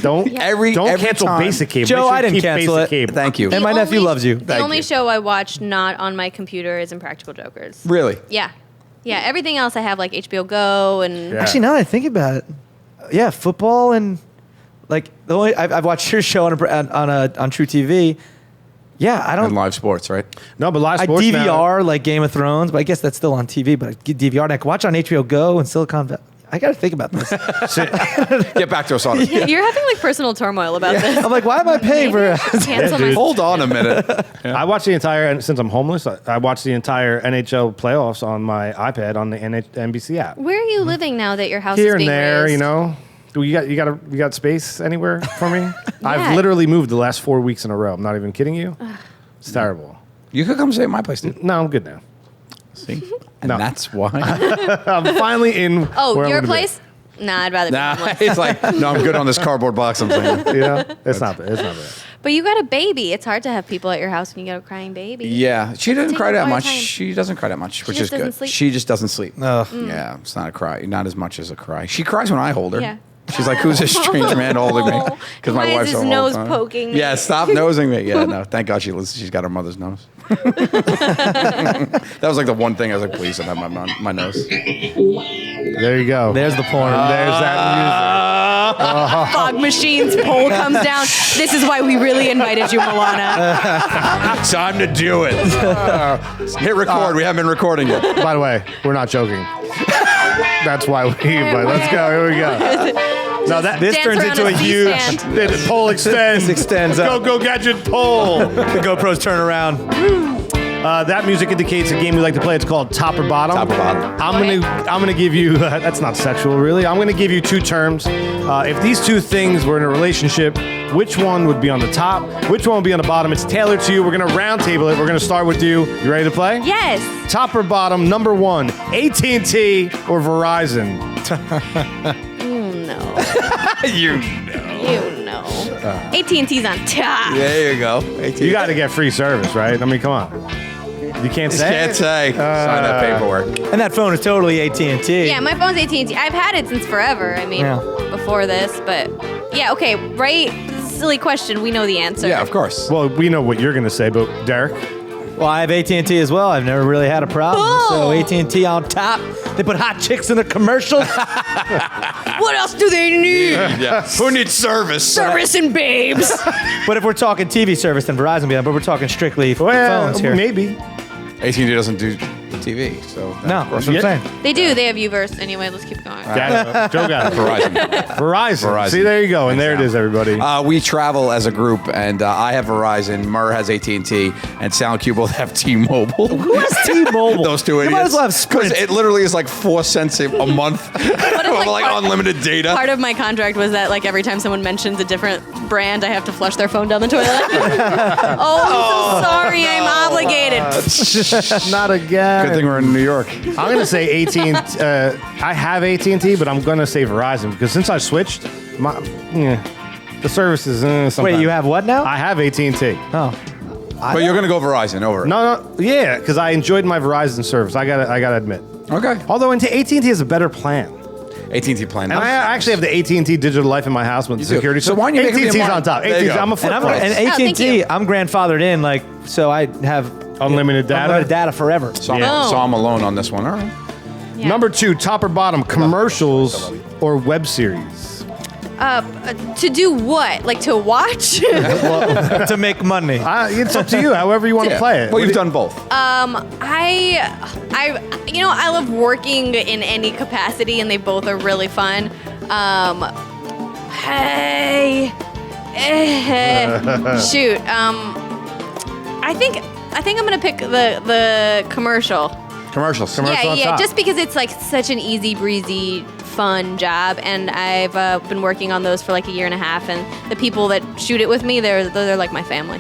Don't
Every
cancel
time.
basic cable.
Joe,
Make sure
I
you
didn't
keep
cancel
basic
it.
cable.
Thank you.
And my nephew loves you.
The only show I watch not on my computer is Impractical Jokers.
Really?
Yeah. Yeah, everything else I have like HBO Go and
Yeah.
Actually, now that I think about it, yeah, football and like the only I've watched your show on True TV. Yeah, I don't.
And live sports, right?
No, but live
I
sports
DVR
now,
like Game of Thrones, but I guess that's still on TV. But I get DVR and I can watch on HBO Go and Silicon Valley. I got to think about this.
Get back to us on it.
You're having like personal turmoil about this.
I'm like, why am I paying for?
Cancel my
Hold on a minute.
I watch the entire, and since I'm homeless, I watch the entire NHL playoffs on my iPad on the NBC app.
Where are you living now that your house
Here
is
and
being
there,
raised?
you know. You got space anywhere for me? I've literally moved the last 4 weeks in a row. I'm not even kidding you. It's terrible.
You could come stay at my place, dude.
No, I'm good now.
See? And
No.
that's why.
I'm finally in.
Oh,
where I'm
your
gonna be.
place? Nah, I'd rather be
Nah,
homeless.
it's like, no, I'm good on this cardboard box I'm saying.
You know, it's not bad. It's not bad.
But you got a baby. It's hard to have people at your house when you got a crying baby.
Yeah, she doesn't
Take
cry
all
that
your
much.
time.
She doesn't cry that much, which
just
is
doesn't
good.
sleep?
She just doesn't sleep.
Ugh.
Yeah, it's not a cry. Not as much as a cry. She cries when I hold her.
Yeah.
She's like, who's this strange man holding me? Because my
Why is
wife's
his
home all
nose
the time.
poking me?
Yeah, stop nosing me. Yeah, no, thank God she's got her mother's nose. That was like the one thing I was like, please don't have my nose.
There you go.
There's the porn.
There's that
Fog machine's pole comes down. This is why we really invited you, Milana.
Time to do it. Hit record. We haven't been recording yet.
music. By the way, we're not joking. That's why we. But let's go. Here we go. No,
This
Dance
turns
around
into
a
a huge.
C-stand.
The pole extends.
Extends up.
Go gadget pole.
The GoPros turn around.
That music indicates a game we like to play. It's called Top or Bottom.
Top or Bottom.
I'm gonna give you. That's not sexual, really. I'm gonna give you two terms. If these two things were in a relationship, which one would be on the top? Which one would be on the bottom? It's tailored to you. We're gonna round table it. We're gonna start with you. You ready to play?
Yes.
Top or bottom? Number one, AT&T or Verizon?
No.
You know.
You know. AT&T's on top.
There you go.
You got to get free service, right? I mean, come on. You can't say.
Can't say. Sign that paperwork.
And that phone is totally AT&T.
Yeah, my phone's AT&T. I've had it since forever. I mean,
Yeah.
before this, but yeah, okay, right? Silly question. We know the answer.
Yeah, of course.
Well, we know what you're going to say, but Derek?
Well, I have AT&T as well. I've never really had a problem. So
Boom.
AT&T on top. They put hot chicks in the commercials.
What else do they need?
Yeah. Who needs service?
Service and babes.
But if we're talking TV service, then Verizon would be on. But we're talking strictly phones here.
Maybe.
AT&T doesn't do TV, so
No,
of course.
that's what I'm saying.
They do. They have Uverse. Anyway, let's keep going.
Joe got it. Verizon. See, there you go. And there it is, everybody.
We travel as a group, and I have Verizon, Murr has AT&T, and Sound Cube both have T-Mobile.
Who has T-Mobile?
Those two idiots.
You might as well have Sprint.
Because it literally is like 4 cents a month of like unlimited data.
Part of my contract was that like every time someone mentions a different brand, I have to flush their phone down the toilet. Oh, I'm so sorry. I'm obligated.
Not again.
Good thing we're in New York.
I'm going to say AT&T. I have AT&T, but I'm going to say Verizon because since I switched, the service is sometimes.
Wait, you have what now?
I have AT&T.
Oh.
But you're going to go Verizon over it.
No, yeah, because I enjoyed my Verizon service. I gotta admit.
Okay.
Although AT&T has a better plan.
AT&T plan.
And I actually have the AT&T Digital Life in my house with the
do.
security.
So why don't you make me a
AT&T's
mark?
on top.
There you
AT&T,
go.
I'm a flip
And
phone.
thank
AT&T,
you.
I'm grandfathered in, like, so I have
Unlimited data.
unlimited data forever.
So, I'm,
Yeah.
so I'm alone on this one. All right.
Yeah.
Number 2, top or bottom, commercials or web series?
To do what? Like to watch?
To make money.
It's up to you, however you want to play it.
Well, you've done both.
I love working in any capacity, and they both are really fun. Shoot. I think I'm gonna pick the commercial.
Commercials.
Commercial on
Yeah,
top.
just because it's like such an easy breezy, fun job, and I've been working on those for like a year and a half, and the people that shoot it with me, they're like my family.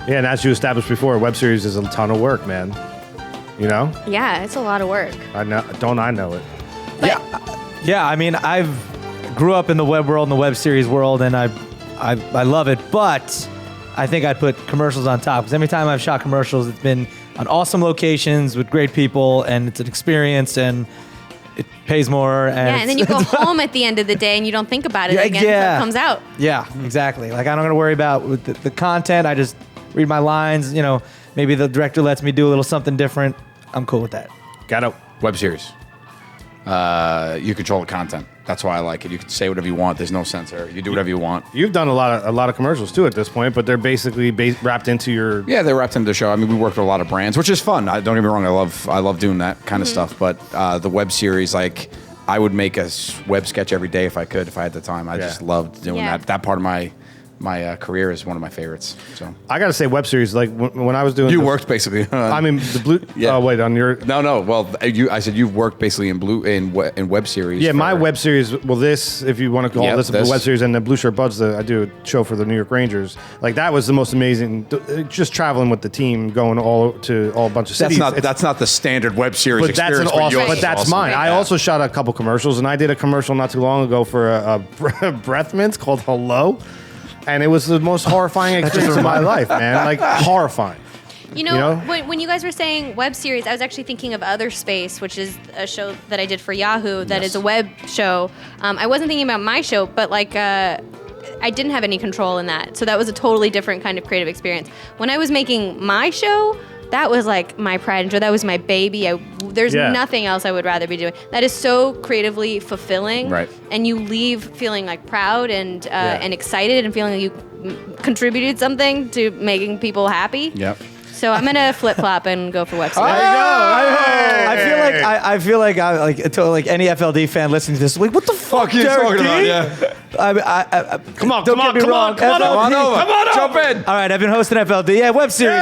Yeah, and as you established before, web series is a ton of work, man. You know?
Yeah, it's a lot of work.
I know. Don't I know it?
Yeah, I mean, I've grew up in the web world and the web series world, and I love it. But I think I'd put commercials on top because every time I've shot commercials, it's been on awesome locations with great people, and it's an experience, and it pays more. And
Yeah, and then you go home at the end of the day and you don't think about it again until it comes out.
Yeah, exactly. Like I don't gotta worry about with the content. I just read my lines. You know, maybe the director lets me do a little something different. I'm cool with that.
Gatto.
Web series. You control the content. That's why I like it. You can say whatever you want. There's no censor. You do whatever you want.
You've done a lot of commercials too at this point, but they're basically wrapped into your.
Yeah, they're wrapped into the show. I mean, we worked with a lot of brands, which is fun. Don't get me wrong. I love doing that kind of stuff. But the web series, like, I would make a web sketch every day if I could, if I had the time. I just loved doing that. That part of my career is one of my favorites. So
I gotta say, web series. Like when I was doing,
you worked basically.
I mean, the blue.
Yeah.
Oh wait, on your.
No. Well, I said you've worked basically in web series.
Yeah, my web series. Well, this, if you want to call this a web series, and the Blue Shirt Buds, I do a show for the New York Rangers. Like that was the most amazing. Just traveling with the team, going to a bunch of cities.
That's not the standard web series
But that's
experience.
an awesome.
yours
But
is
that's
awesome.
mine.
Yeah.
I also shot a couple commercials, and I did a commercial not too long ago for a breath mint called Hello, and it was the most horrifying experience of my life, man. Like horrifying.
You know? When you guys were saying web series, I was actually thinking of Other Space, which is a show that I did for Yahoo that is a web show. I wasn't thinking about my show, but like I didn't have any control in that. So that was a totally different kind of creative experience. When I was making my show, that was like my pride and joy. That was my baby. There's nothing else I would rather be doing. That is so creatively fulfilling.
Right.
And you leave feeling like proud and excited and feeling like you contributed something to making people happy.
Yep.
So I'm gonna flip flop and go for web series.
I feel like any FLD fan listening to this, like, what the fuck
you
Derek
talking
D?
about? Yeah.
Come on,
Don't
come
get me
on,
wrong.
come on,
FLD.
come on over.
Come on, jump in.
All right, I've been hosting FLD. Yeah, web series.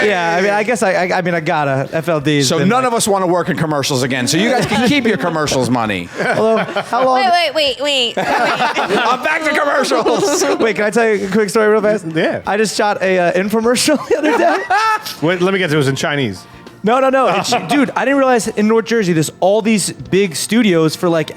I mean, I guess I gotta FLDs.
So none of us want to work in commercials again. So you guys can keep your commercials money.
Although, how long?
Wait.
I'm back to commercials.
Wait, can I tell you a quick story real fast?
Yeah.
I just shot a infomercial the other day.
Wait, let me get to it. It was in Chinese.
No. Dude, I didn't realize in North Jersey there's all these big studios for like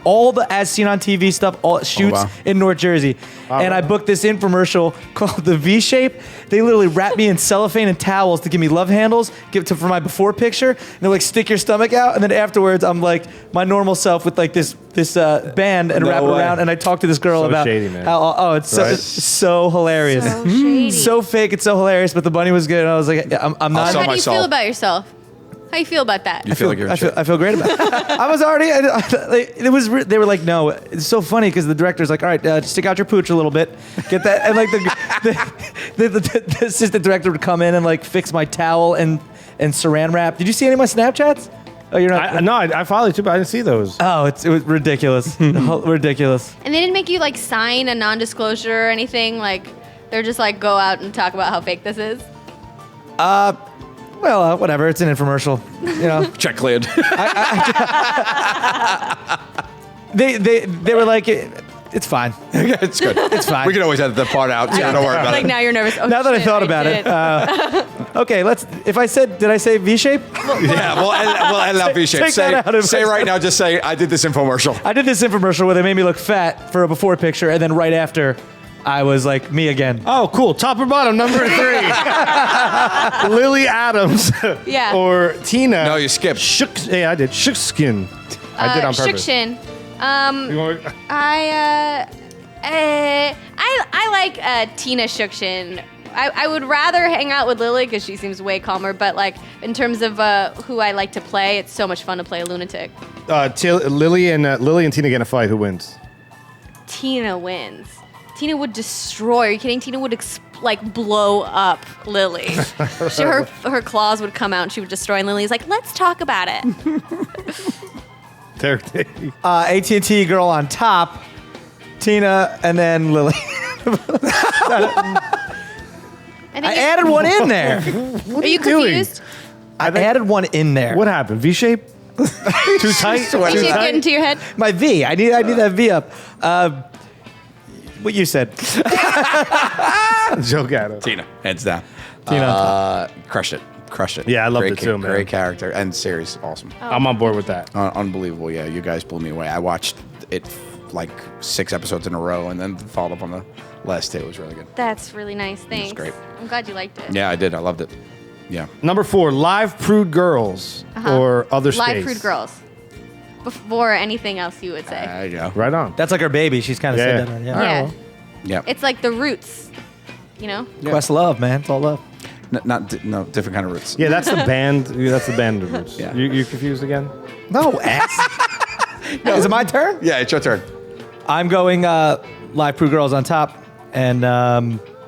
all the as seen on TV stuff, all shoots
wow.
in North Jersey. And I booked this infomercial called the V Shape. They literally wrap me in cellophane and towels to give me love handles, for my before picture. And they're like, stick your stomach out. And then afterwards, I'm like my normal self with like this band and wrap it around. And I talk to this girl
So
about
shady, man.
how, it's so hilarious.
So shady.
So fake, it's so hilarious, but the bunny was good. And I was like, I'm not.
Also-
How do you
myself.
feel about yourself? How you feel about that?
You feel like you're in shape.
I feel great about it. I was already. They were like, no. It's so funny because the director's like, all right, stick out your pooch a little bit, get that, and like the assistant director would come in and like fix my towel and saran wrap. Did you see any of my Snapchats? Oh, you're not.
I followed you too, but I didn't see those.
Oh, it was ridiculous, ridiculous.
And they didn't make you like sign a non-disclosure or anything. Like they're just like go out and talk about how fake this is.
Well, whatever. It's an infomercial, you know.
Check cleared.
They were like, it's fine.
It's good.
It's fine.
We can always edit the part out. Yeah, don't worry about
Like
it.
now you're nervous. Oh,
Now that I
shit,
thought about
did.
it, okay. Did I say V shape?
Yeah, we'll edit out V shape.
Take that out of
Say
it.
right now, just say, I did this infomercial.
I did this infomercial where they made me look fat for a before picture, and then right after, I was like me again.
Oh, cool. Top or bottom, number 3. Lily Adams.
Yeah.
Or Tina.
No, you skipped.
Yeah, I did. Shookskin. I did on purpose.
Shukshin.
You want-
I like Tina Shukshin. I would rather hang out with Lily because she seems way calmer. But like in terms of who I like to play, it's so much fun to play a lunatic.
Lily and Tina get in a fight. Who wins?
Tina wins. Tina would destroy. Are you kidding? Tina would blow up Lily. Her claws would come out and she would destroy. And Lily's like, let's talk about it.
AT&T girl on top, Tina, and then Lily. I added one in there.
Are you confused?
I added one in there.
What happened? V shape? Too tight?
Did you get into your head?
My V. I need that V up. What you said.
Joe Gatto.
Tina, hands down.
Tina.
Crushed it.
Yeah, I loved
Great
it too, man.
Great character and series, awesome.
I'm on board with that.
Unbelievable. Yeah, you guys blew me away. I watched it like 6 episodes in a row and then followed up on the last 2. It was really good.
That's really nice. Thanks.
great.
I'm glad you liked it.
Yeah, I did. I loved it. Yeah.
Number 4, Live Prude Girls or Other Space.
Live Prude Girls. Before anything else you would say.
There you go.
Right on.
That's like her baby. She's kind of
Yeah.
said that. Right?
Yeah.
Yeah.
It's like the roots, you know?
Quest love, man. It's all love.
No, different kind of roots.
Yeah, that's the band. That's the band of roots.
Yeah.
You confused again?
No, ass. Is it my turn?
Yeah, it's your turn.
I'm going Live Prude Girls on top and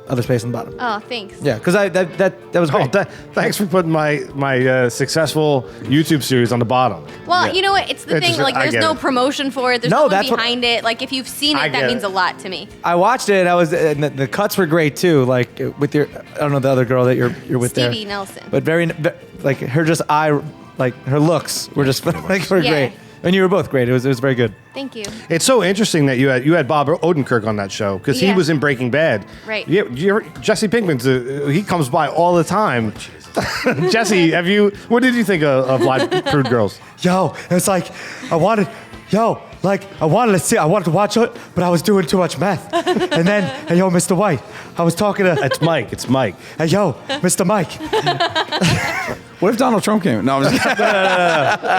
Other Space on the bottom.
Oh, thanks.
Yeah, because that was
Oh,
great.
thanks for putting my successful YouTube series on the bottom.
Well,
Yeah.
you know what? It's the
It's
thing.
just-
Like,
I
there's
get
no
it.
promotion for it. There's
No,
no one
that's what-
behind it. Like, if you've seen
I
it, that
get
means
it.
a lot to me.
I watched it. And the cuts were great too. Like with your, I don't know the other girl that you're with
Stevie
there,
Nelson.
but like her her looks were just like were
Yeah.
great, and you were both great. It was very good.
Thank you.
It's so interesting that you had Bob Odenkirk on that show because he
Yeah.
was in Breaking Bad.
Right.
Jesse Pinkman's he comes by all the time. Jesse, what did you think of Live Prude Girls?
Yo, it's like I wanted to watch it, but I was doing too much math. And then, hey yo, Mr. White, I was talking to,
It's Mike.
hey yo, Mr. Mike.
What if Donald Trump came? No, I'm just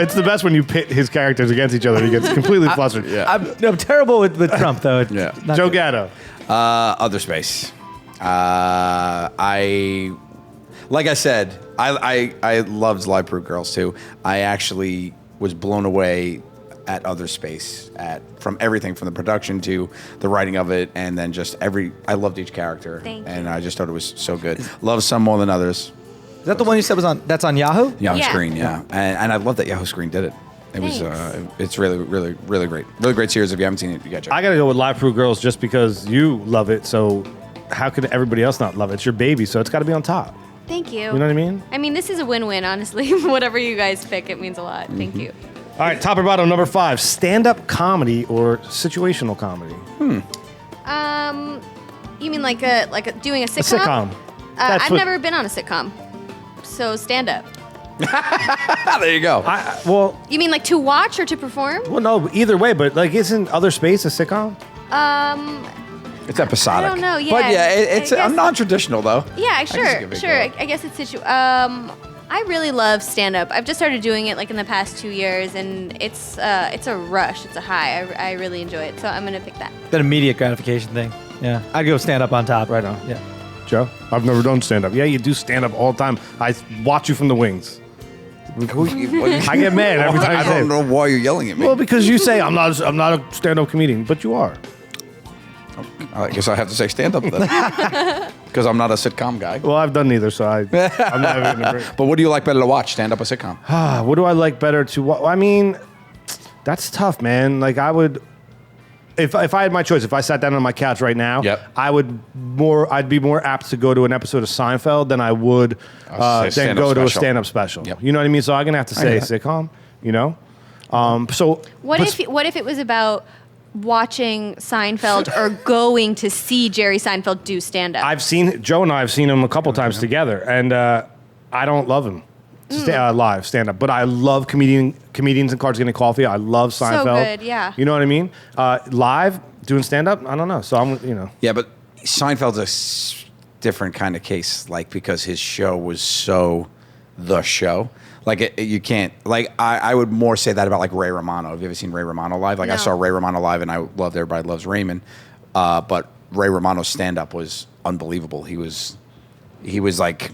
It's the best when you pit his characters against each other. He gets completely flustered.
Yeah.
I'm terrible with Trump though. It's
Yeah.
not
Joe
good.
Gatto.
Other Space. Like I said, I loved Live Prude Girls too. I actually was blown away at Other Space, from everything from the production to the writing of it, and then just I loved each character.
Thank
and
you.
I just thought it was so good. Love some more than others.
Is that the one you said that's on Yahoo?
Yahoo
Yeah.
Screen, yeah. And I love that Yahoo Screen did it. It was
Thanks.
it's really, really, really great. Really great series. If you haven't seen it, you gotta check it
I got to go with Live Prude Girls just because you love it. So how could everybody else not love it? It's your baby, so it's got to be on top.
Thank you.
You know what I mean?
I mean, this is a win-win, honestly. Whatever you guys pick, it means a lot. Thank you.
All right, top or bottom, number 5, stand-up comedy or situational comedy?
You mean like doing a
A
sitcom?
sitcom.
I've never been on a sitcom, so stand-up.
There you go.
Well,
You mean like to watch or to perform?
no, either way. But like, isn't Other Space a sitcom?
It's episodic.
I don't know, yeah.
But yeah, it's
I guess-
non-traditional though.
Yeah,
give it a
sure.
go.
I guess it's I really love stand-up. I've just started doing it like in the past 2 years, and it's a rush. It's a high. I really enjoy it, so I'm gonna pick that.
That immediate gratification thing. Yeah. I'd go stand up on top.
Right on.
Yeah.
Joe, I've never done stand-up. Yeah, you do stand-up all the time. I watch you from the wings. I get mad every time you
I
say
don't
it.
know why you're yelling at me.
Well, because you say I'm not a stand-up comedian, but you are.
I guess I have to say stand up then. Because I'm not a sitcom guy.
Well, I've done neither, so I'm not even gonna bring.
But what do you like better to watch, stand up or sitcom?
What do I like better to watch? I mean, that's tough, man. Like I would, if I had my choice, if I sat down on my couch right now,
Yep.
I'd be more apt to go to an episode of Seinfeld than I would
say
than
stand-up
go to a
special.
stand-up special.
Yep.
You know what I mean? So I'm gonna have to say
get that.
sitcom. You know, so
What if it was about watching Seinfeld or going to see Jerry Seinfeld do stand-up?
Joe and I have seen him a couple times together, and I don't love him live stand up, but I love comedians and Cards Getting Coffee. I love Seinfeld.
good, yeah.
You know what I mean? Live doing stand up, I don't know. So I'm,
Yeah, but Seinfeld's different kind of case, like because his show was so the show. Like you can't like I would more say that about like Ray Romano. Have you ever seen Ray Romano live? Like I
No.
saw Ray Romano live, and I loved Everybody Loves Raymond. But Ray Romano's stand up was unbelievable. He was like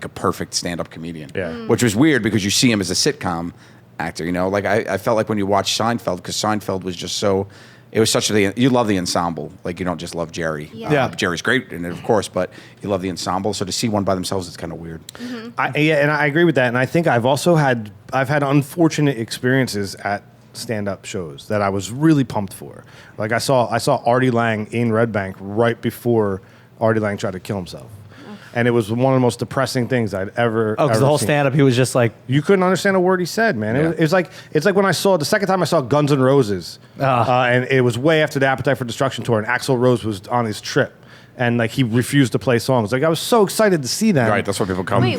a perfect stand up comedian.
Yeah.
Which was weird because you see him as a sitcom actor. You know, like I felt like when you watch Seinfeld, because Seinfeld was just so. It was you love the ensemble. Like you don't just love Jerry.
Yeah.
Jerry's great in it, of course, but you love the ensemble. So to see one by themselves is kind of weird.
and I agree with that. And I think I've had unfortunate experiences at stand-up shows that I was really pumped for. Like I saw Artie Lang in Red Bank right before Artie Lang tried to kill himself. And it was one of the most depressing things I'd ever.
Oh, because the
ever
whole
seen.
stand up, he was just like,
You couldn't understand a word he said, man.
Yeah.
It was like when the second time I saw Guns N' Roses, and it was way after the Appetite for Destruction tour, and Axl Rose was on his trip, and like he refused to play songs. Like I was so excited to see them.
Right, that's why people come.
Wait,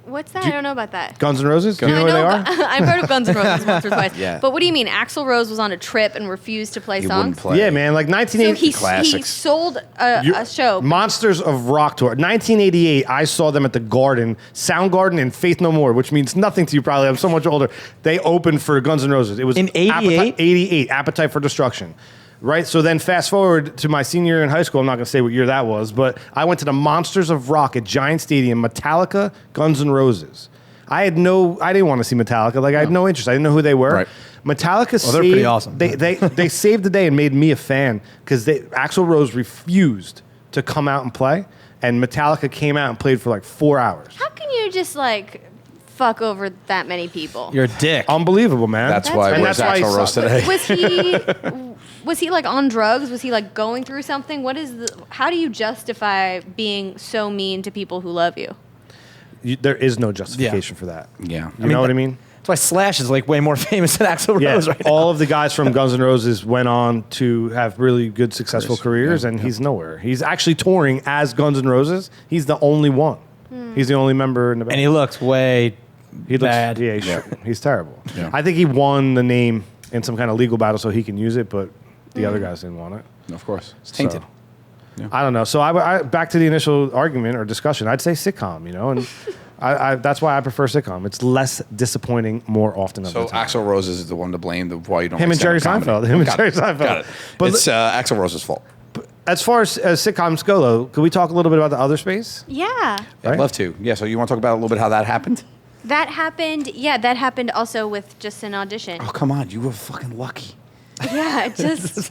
what's that? I don't know about that.
Guns N' Roses. Do you know
I
where they
know,
are?
I've heard of Guns N' Roses once or twice.
Yeah.
But what do you mean? Axl Rose was on a trip and refused to play
He
songs?
wouldn't play.
Yeah, man. Like
So
1980.
he
Classics.
sold a show.
Monsters of Rock tour. 1988. I saw them at the Garden, Soundgarden, and Faith No More, which means nothing to you probably. I'm so much older. They opened for Guns N' Roses. It was
In 88?
88. Appetite for Destruction. Right, so then fast forward to my senior year in high school. I'm not going to say what year that was, but I went to the Monsters of Rock at Giant Stadium, Metallica, Guns N' Roses. I didn't want to see Metallica. Like I had no interest. I didn't know who they were.
Right.
Metallica
they're pretty awesome.
They saved the day and made me a fan because Axl Rose refused to come out and play, and Metallica came out and played for like 4 hours.
How can you just like fuck over that many people?
you're a dick.
Unbelievable, man.
That's why
and
where's
that's why he
Axl Rose
sucks.
today?
Was he like on drugs? Was he like going through something? How do you justify being so mean to people who love you?
There is no justification for that.
Yeah.
You know what I mean?
That's why Slash is like way more famous than Axl
Yeah,
Rose right now.
all of the guys from Guns N' Roses went on to have really good, successful careers,
Yeah,
and he's nowhere. He's actually touring as Guns N' Roses. He's the only one. He's the only member in the band.
And he looks way
He looks
bad.
Yeah, he's terrible.
Yeah.
I think he won the name in some kind of legal battle so he can use it, but the other guys didn't want it.
Of course, it's tainted.
So, I don't know. So I back to the initial argument or discussion. I'd say sitcom, and I that's why I prefer sitcom. It's less disappointing more often.
So
the time.
Axl Rose is the one to blame. Why you don't
Him
like
and Jerry
stand-up comedy.
Seinfeld. Him and
Got
Jerry
it.
Seinfeld.
Got it.
But
It's Axl Rose's fault.
As far as sitcoms go, though, could we talk a little bit about the other space?
Yeah.
Right?
I'd love to. Yeah. So you want to talk about a little bit how that happened?
That happened. Yeah, that happened also with just an audition.
Oh come on, you were fucking lucky.
Yeah, it just.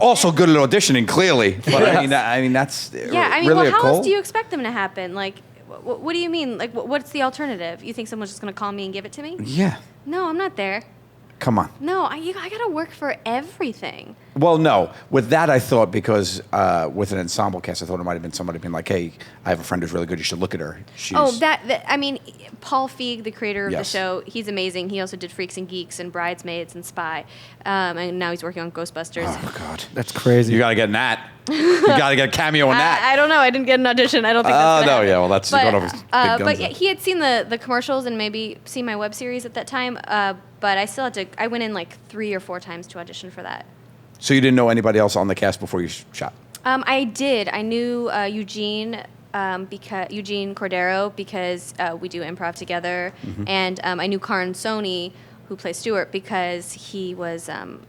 Also good at auditioning, clearly. But I mean that's
Yeah, I mean,
really
well,
a
how
goal?
else do you expect them to happen? Like, what do you mean? Like, what's the alternative? You think someone's just gonna call me and give it to me?
Yeah.
No, I'm not there.
Come on.
No, I gotta work for everything.
Well, no. With that, I thought because with an ensemble cast, I thought it might have been somebody being like, "Hey, I have a friend who's really good. You should look at her." She's,
I mean, Paul Feig, the creator of
Yes.
the show, he's amazing. He also did Freaks and Geeks and Bridesmaids and Spy, and now he's working on Ghostbusters.
Oh God,
That's crazy.
you got to get in that. You got to get a cameo in that.
I don't know. I didn't get an audition. I don't think that's gonna happen.
Yeah. Well, that's going over big guns.
But yeah, he had seen the commercials and maybe seen my web series at that time. But I still had to. I went in like 3 or 4 times to audition for that.
So you didn't know anybody else on the cast before you shot?
I did. I knew Eugene. Because Eugene Cordero, because we do improv together, and I knew Karan Soni, who plays Stuart, because he was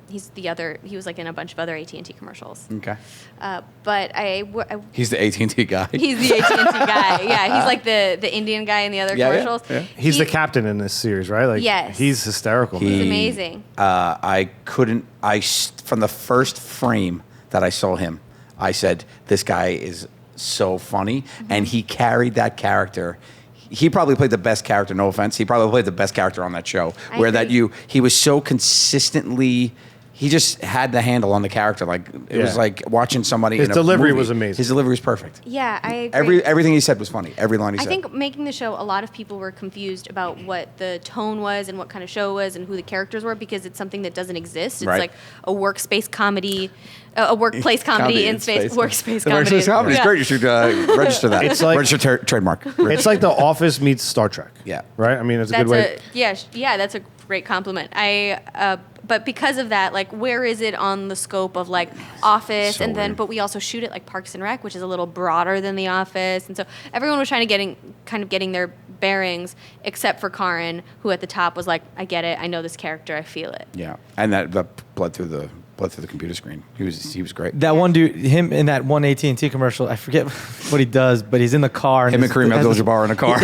he was like in a bunch of other AT&T commercials.
Okay.
But
He's the AT&T guy.
he's the AT&T guy. Yeah, he's like the Indian guy in the other
Yeah, yeah,
commercials.
yeah.
He's the captain in this series, right? Like,
Yes.
he's hysterical.
He's
man.
amazing.
From the first frame that I saw him, I said, this guy is so funny. And he carried that character. He probably played the best character, no offense. He probably played the best character on that show.
I agree.
He was so consistently, he just had the handle on the character. Like, it was
Yeah.
like watching somebody
His
in a
delivery
movie.
was amazing.
His delivery was perfect.
Yeah, I agree.
Everything he said was funny. Every line he
I
said.
think making the show, a lot of people were confused about what the tone was and what kind of show it was and who the characters were, because it's something that doesn't exist. It's
Right.
like a workspace comedy, a workplace comedy in space. Workspace
The
comedy.
Workspace comedy is
Yeah.
great. You should register that.
It's like-
register trademark.
It's like The Office meets Star Trek.
Yeah.
Right? I mean, it's a
That's
good way.
that's a great compliment. But because of that, like, where is it on the scope of like Office,
So
and then
weird.
but we also shoot it like Parks and Rec, which is a little broader than The Office, and so everyone was trying to getting their bearings, except for Karan, who at the top was like, I get it, I know this character, I feel it.
Yeah, and that bled through the computer screen. He was great.
That one dude, him in that one AT&T commercial, I forget what he does, but he's in the car.
Him and Kareem Abdul-Jabbar in a car.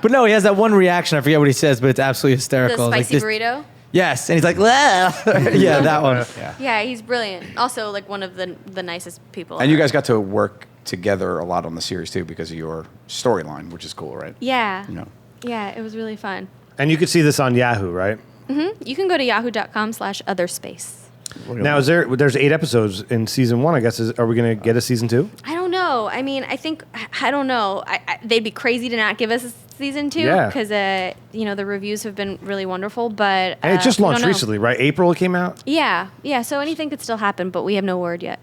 But no, he has that one reaction. I forget what he says, but it's absolutely
The
hysterical. Like
spicy
this-
burrito.
Yes, and he's like, "Wah." Yeah, that one.
Yeah, he's brilliant. Also, like one of the nicest people.
And you
ever.
guys got to work together a lot on the series too because of your storyline, which is cool, right?
Yeah.
You know.
Yeah, it was really fun.
And you could see this on Yahoo, right?
You can go to yahoo.com/otherspace.
Now, there's 8 episodes in season 1, I guess. Are we going to get a season 2?
I don't know. I mean, I don't know. They'd be crazy to not give us a season 2
Yeah.
because the reviews have been really wonderful. But
And it just
we don't
launched
know.
recently, right? April it came out?
Yeah. So anything could still happen, but we have no word yet.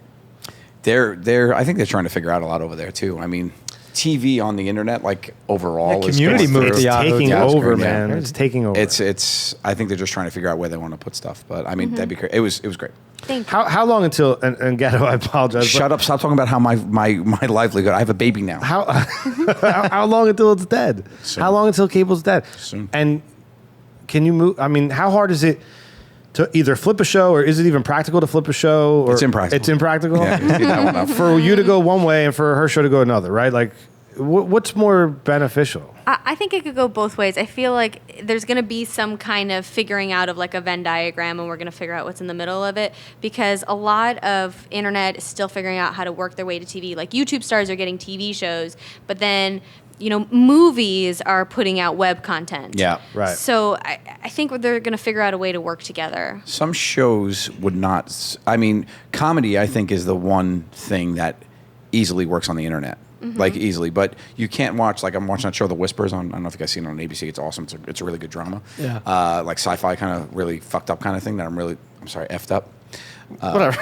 I think they're trying to figure out a lot over there too. I mean, TV on the internet, like overall,
The
is
community
going
moved
through-
to Yahoo.
Taking
Yeah, it's
over,
great, yeah.
man. It's taking over.
It's. I think they're just trying to figure out where they want to put stuff. But I mean, that'd be great. It was great.
Thank you.
How long until, and Gatto, I apologize.
Shut up! Stop talking about how my livelihood. I have a baby now.
How long until it's dead?
Soon.
How long until cable's dead?
Soon.
And can you move? I mean, how hard is it to either flip a show, or is it even practical to flip a show? Or
It's impractical.
It's impractical.
Yeah, you see that one up.
For you to go one way and for her show to go another, right? Like, what's more beneficial?
I think it could go both ways. I feel like there's going to be some kind of figuring out of like a Venn diagram, and we're going to figure out what's in the middle of it, because a lot of internet is still figuring out how to work their way to TV. Like YouTube stars are getting TV shows, but then movies are putting out web content.
Yeah.
Right.
So I think they're going to figure out a way to work together.
Some shows would not. I mean, comedy, I think, is the one thing that easily works on the internet. Like easily, but you can't watch. Like I'm watching that show, The Whispers. I don't know if you guys seen it on ABC. It's awesome. It's a really good drama.
Yeah.
Like sci-fi kind of really fucked up kind of thing that I'm sorry, effed up.
Whatever.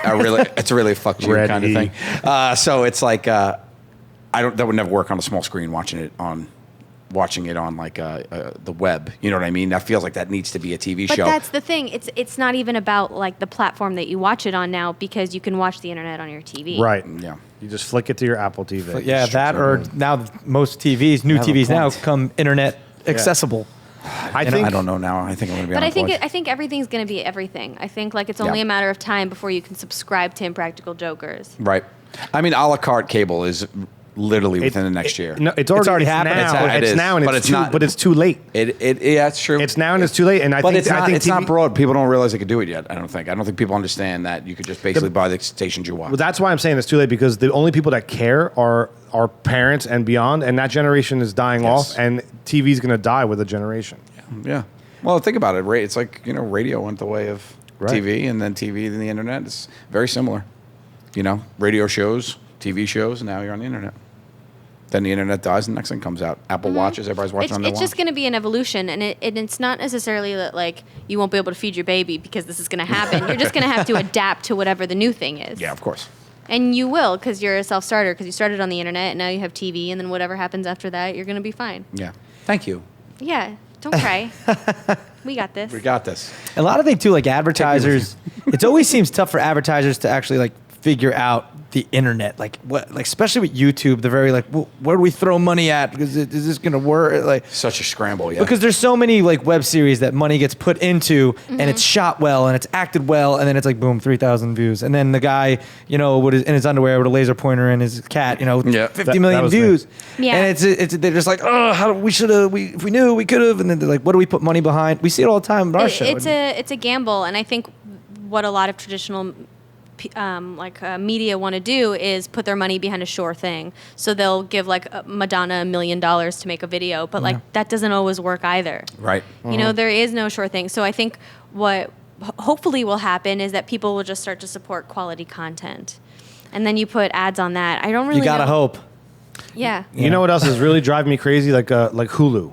It's a really fucked you
Red
kind of
E.
thing. So it's like that would never work on a small screen. Watching it on like the web. You know what I mean? That feels like that needs to be a TV
But
show.
that's the thing. It's not even about like the platform that you watch it on now, because you can watch the internet on your TV.
Right.
Yeah.
You just flick it to your Apple TV.
Yeah, that or now most TVs, new
Have a
TVs now
point.
come internet accessible.
I think
I don't know now. I think I'm going to be
But
unemployed.
I think everything's going to be everything. I think like it's only
Yeah.
a matter of time before you can subscribe to Impractical Jokers.
Right. I mean, a la carte cable is literally within the next year.
No, it's already
happened.
Now.
It
It's
is,
now, and
but
it's
it's
too,
not-
but it's too late.
Yeah, it's true.
It's now and it's too late. And I
but
think
it's not.
I think
It's
TV
not broad. People don't realize they could do it yet. I don't think people understand that you could just basically buy the stations you want.
Well, that's why I'm saying it's too late, because the only people that care are our parents and beyond, and that generation is dying
Yes.
off, and TV's going to die with a generation.
Yeah. Well, think about it. It's like radio went the way of TV, and then TV and the internet. It's very similar. You know, radio shows, TV shows, and now you're on the internet. Then the internet dies, and the next thing comes out. Apple Watches, everybody's watching on their
It's
watch.
just going to be an evolution, and it's not necessarily that like you won't be able to feed your baby because this is going to happen. You're just going to have to adapt to whatever the new thing is.
Yeah, of course.
And you will, because you're a self-starter, because you started on the internet, and now you have TV, and then whatever happens after that, you're going to be fine.
Yeah. Thank you.
Yeah, don't cry. We got this.
We got this.
A lot of things too, like advertisers. It always seems tough for advertisers to actually like figure out the internet, like especially with YouTube. They're very like, well, where do we throw money at? Because is this gonna work? Like
Such a scramble, yeah.
because there's so many like web series that money gets put into, and it's shot well and it's acted well, and then it's like boom, 3,000 views, and then the guy, you know, in his underwear with a laser pointer and his cat, you know,
Yeah.
50 million
was me.
views.
Yeah.
And it's they're just like, oh, how we should have, if we knew, we could have, and then they're like, what do we put money behind? We see it all the time in our show.
It's a gamble, and I think what a lot of traditional media want to do is put their money behind a sure thing. So they'll give like Madonna $1 million to make a video, but like that doesn't always work either.
Right.
You know, there is no sure thing. So I think what hopefully will happen is that people will just start to support quality content, and then you put ads on that. I don't really.
You gotta
know.
hope.
Yeah.
You know what else is really driving me crazy? Like Hulu.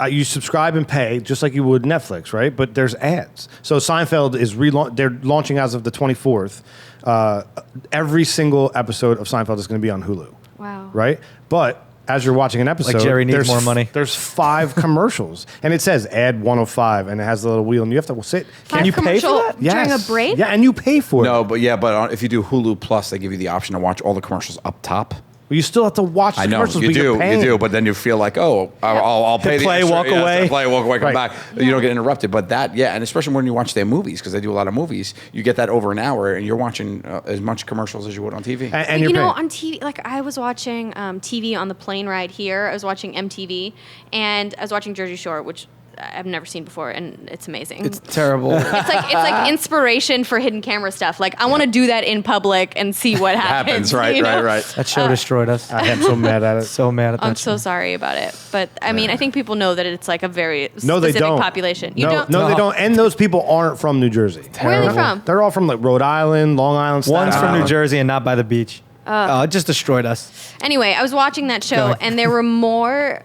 You subscribe and pay just like you would Netflix, right? But there's ads. So Seinfeld is they're launching as of the 24th. Every single episode of Seinfeld is going to be on Hulu.
Wow.
Right? But as you're watching an episode,
Jerry needs
there's
more money.
There's 5 commercials, and it says ad 105, and it has the little wheel, and you have to sit.
Can
you pay for that?
during a break?
Yeah, and you pay for it.
No, but if you do Hulu Plus, they give you the option to watch all the commercials up top.
But you still have to watch the
I know
commercials.
you
but you're
do,
paying.
but then you feel like, oh, I'll pay the
play,
extra,
walk away.
Play, walk away, come
Right.
back. You don't get interrupted. But that, yeah, and especially when you watch their movies, because they do a lot of movies, you get that over an hour, and you're watching as much commercials as you would on TV.
And
you
you're
know,
paying.
on TV, like I was watching TV on the plane ride here. I was watching MTV, and I was watching Jersey Shore, which I've never seen before, and it's amazing.
It's terrible.
It's like inspiration for hidden camera stuff. Like I want to do that in public and see what happens.
Right,
you know?
right.
That show destroyed us.
I am so mad at it.
So mad at that.
I'm so sorry about it, but I mean, I think people know that it's like a very
No, they
specific
don't.
population. You
no,
don't?
No, they don't. And those people aren't from New Jersey.
Where are they from?
They're all from like Rhode Island, Long Island. Staten
One's from New
Island.
Jersey and not by the beach. Oh, it just destroyed us.
Anyway, I was watching that show,
ahead.
and there were more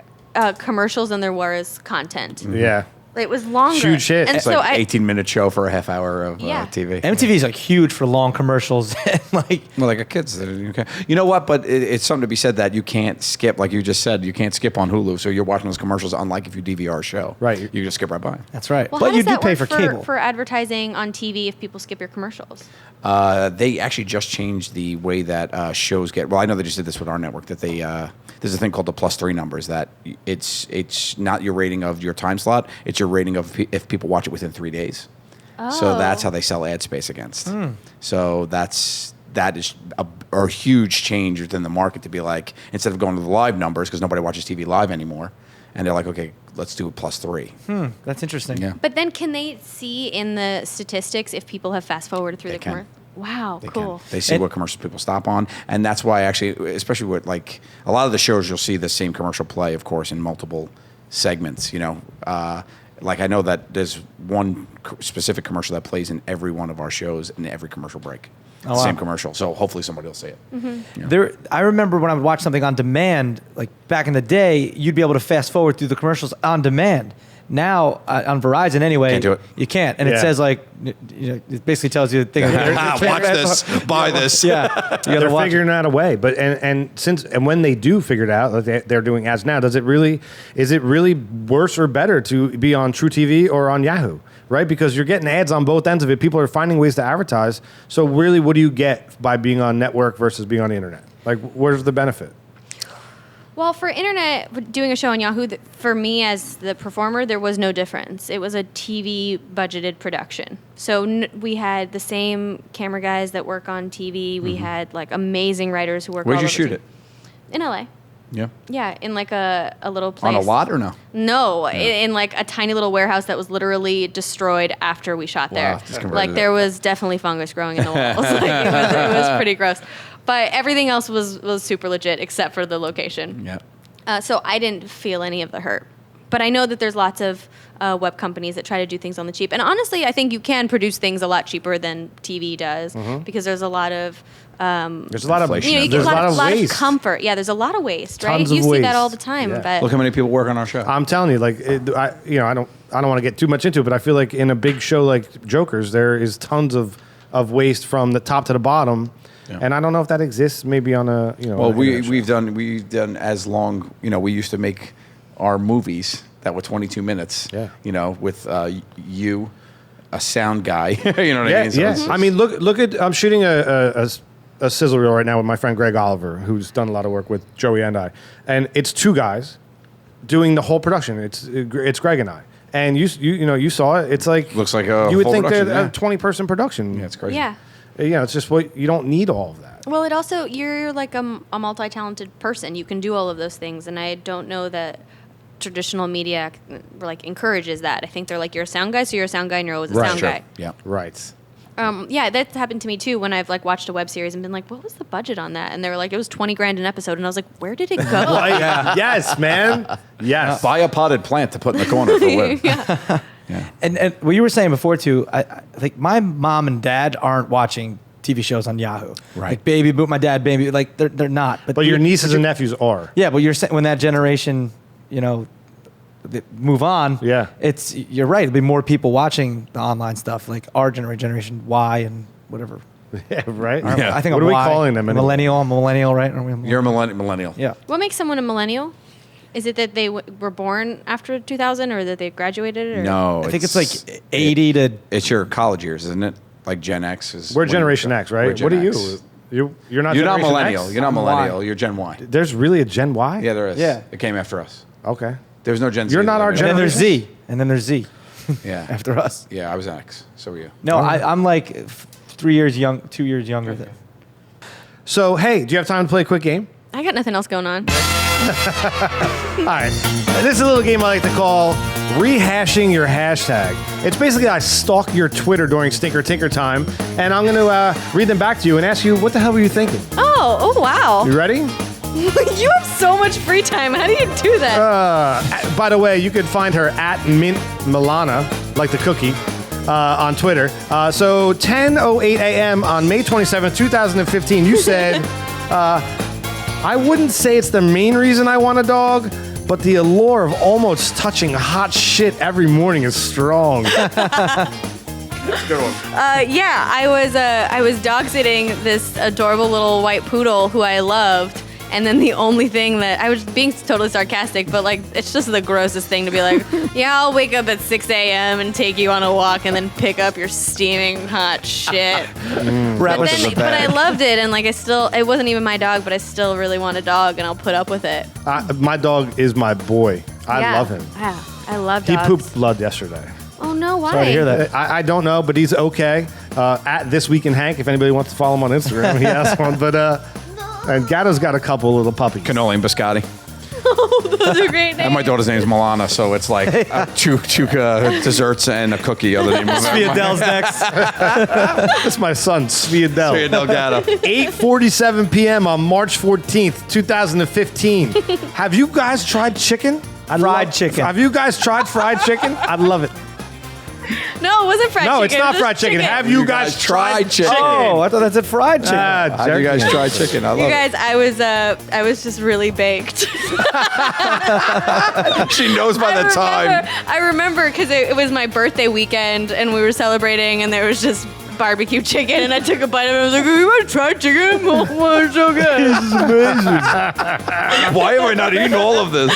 commercials than there was content.
Yeah.
It was longer.
Huge shit.
And
It's
so
like 18-minute show for a half hour of
Yeah.
TV.
MTV is like huge for long commercials. And like,
Well, like a kids. Okay. You know what? But it's something to be said that you can't skip, like you just said, you can't skip on Hulu. So you're watching those commercials, unlike if you DVR a show.
Right.
You just skip right by.
that's right.
Well,
but
how
you
does
do
that
pay
work
for cable.
for advertising on TV if people skip your commercials?
They actually just changed the way that shows get. Well, I know they just did this with our network. That they there's a thing called the +3 numbers. That it's not your rating of your time slot. It's your rating of if people watch it within 3 days. So that's how they sell ad space against. So that is a huge change within the market to be like, instead of going to the live numbers because nobody watches TV live anymore, and they're like, okay, let's do a +3.
That's interesting.
Yeah.
But then can they see in the statistics if people have fast forwarded through
They
the
can.
commercial? Wow,
They
cool.
can. They see what commercials people stop on, and that's why actually, especially with like a lot of the shows, you'll see the same commercial play, of course, in multiple segments. You know, like I know that there's one specific commercial that plays in every one of our shows in every commercial break.
wow.
Same commercial, so hopefully somebody will see it.
There, I remember when I would watch something on demand, like back in the day, you'd be able to fast forward through the commercials on demand. Now on Verizon, anyway,
Can't do it.
You can't, and it
Yeah.
says like, you know, it basically tells you
Watch this, buy this.
Yeah, you gotta
They're
watch it.
figuring out a way, but and when they do figure it out, like they're doing ads now. Is it really worse or better to be on True TV or on Yahoo? Right, because you're getting ads on both ends of it. People are finding ways to advertise. So really, what do you get by being on network versus being on the internet? Like, where's the benefit?
Well, for internet, doing a show on Yahoo, for me as the performer, there was no difference. It was a TV budgeted production. So we had the same camera guys that work on TV. We had like amazing writers who work
Where'd
all
you
over
shoot
TV.
it?
In LA.
Yeah.
Yeah, in like a little place.
On a lot or no?
No, in like a tiny little warehouse that was literally destroyed after we shot there.
just converted
Like
it.
there was definitely fungus growing in the walls. Like, it was pretty gross. But everything else was super legit except for the location.
Yeah.
So I didn't feel any of the hurt. but I know that there's lots of web companies that try to do things on the cheap. And honestly, I think you can produce things a lot cheaper than TV does because there's a lot of
There's a lot of
you get
there's
a lot of
waste.
comfort. Yeah, there's a lot of waste, right?
Tons
You
of
see
waste.
that all the time.
Yeah.
But
Look how many people work on our show.
I'm telling you, like, I don't want to get too much into it, but I feel like in a big show like Jokers, there is tons of waste from the top to the bottom, and I don't know if that exists. Maybe on a
Well,
on an internet show.
we've done as long. We used to make our movies that were 22 minutes.
Yeah.
With you, a sound guy. You know what I
Yeah,
mean? So
yeah.
it's-
I mean, look at I'm shooting a sizzle reel right now with my friend Greg Oliver, who's done a lot of work with Joey and I, and it's two guys doing the whole production. It's Greg and I, and you saw it. It's like
Looks like a
you would
full
think
production,
they're
yeah.
a 20-person production.
Yeah, it's crazy.
yeah.
It's just what you don't need all of that.
Well, it also you're like a multi-talented person. You can do all of those things, and I don't know that traditional media like encourages that. I think they're like, you're a sound guy, so you're a sound guy, and you're always a sound
Sure.
guy.
Yeah.
Right.
Yeah, that's happened to me too when I've like watched a web series and been like, what was the budget on that? And they were like, it was $20,000 an episode, and I was like, where did it go?
Yes, man. Yes.
Buy a potted plant to put in the corner for wood.
Yeah.
And what you were saying before too, I think my mom and dad aren't watching TV shows on Yahoo.
Right.
Like Baby Boot, my dad, Baby, like they're not.
But your nieces and nephews are.
Yeah, but you're saying when that generation, move on.
Yeah.
You're right. There'll be more people watching the online stuff, like our generation Y and whatever.
Yeah, right?
Yeah.
I think
What
I'm
are we
Y.
calling them anyway?
Millennial. I'm a millennial, right? Aren't we
You're a millennial.
Yeah.
What makes someone a millennial? Is it that they were born after 2000 or that they graduated? Or?
No,
I think it's like 80 to.
It's your college years, isn't it? Like Gen X is.
We're
when
Generation
you-
X, right?
we're Gen
What are
X.
you? You're not
You're not
Generation
millennial.
X?
You're not
I'm
millennial.
Y.
You're Gen Y.
There's really a Gen Y?
Yeah, there is.
Yeah.
It came after us.
Okay.
There's no Gen Z.
You're not our
And then there's
generation.
Z. And then there's Z
Yeah.
after us.
Yeah, I was X. So were you.
No, I'm like 2 years younger than.
So, hey, do you have time to play a quick game?
I got nothing else going on.
All right. This is a little game I like to call Rehashing Your Hashtag. It's basically I stalk your Twitter during Stinker Tinker time, and I'm going to read them back to you and ask you, what the hell were you thinking?
Oh, wow.
You ready?
You have so much free time. How do you do that?
By the way, you could find her at Mint Milana, like the cookie, on Twitter. So 10:08 a.m. on May 27th, 2015, you said, I wouldn't say it's the main reason I want a dog, but the allure of almost touching hot shit every morning is strong.
Good one.
Yeah, I was dog sitting this adorable little white poodle who I loved. And then the only thing that I was being totally sarcastic, but like it's just the grossest thing to be like, yeah, I'll wake up at 6 a.m. and take you on a walk and then pick up your steaming hot shit. But I loved it, and like it wasn't even my dog, but I still really want a dog, and I'll put up with it.
My dog is my boy. I love him.
Yeah, I love
He
dogs.
pooped blood yesterday.
Oh no, why?
Sorry to hear that.
I don't know, but he's okay. At This Week in Hank, if anybody wants to follow him on Instagram, he has one. But and Gatto's got a couple little puppies.
Cannoli and biscotti.
Those are great names.
And my daughter's name is Milana, so it's like two desserts and a cookie. Other than
Adele's next.
That's my son, Sviadel.
Del Gatto.
8:47 p.m. on March 14th, 2015. Have you guys tried chicken?
Fried chicken.
Have you guys tried fried chicken? I love it.
No, it wasn't fried chicken.
No, it's
it
not
was
fried chicken. Have you guys tried chicken?
Oh, I thought that said fried chicken.
How do you guys try chicken? I love
You guys, I was just really baked.
it. She knows by the time.
I remember because it was my birthday weekend and we were celebrating and there was just barbecue chicken and I took a bite of it and I was like, you want to try chicken? Oh, it's so good.
This is amazing.
Why have I not eaten all of this?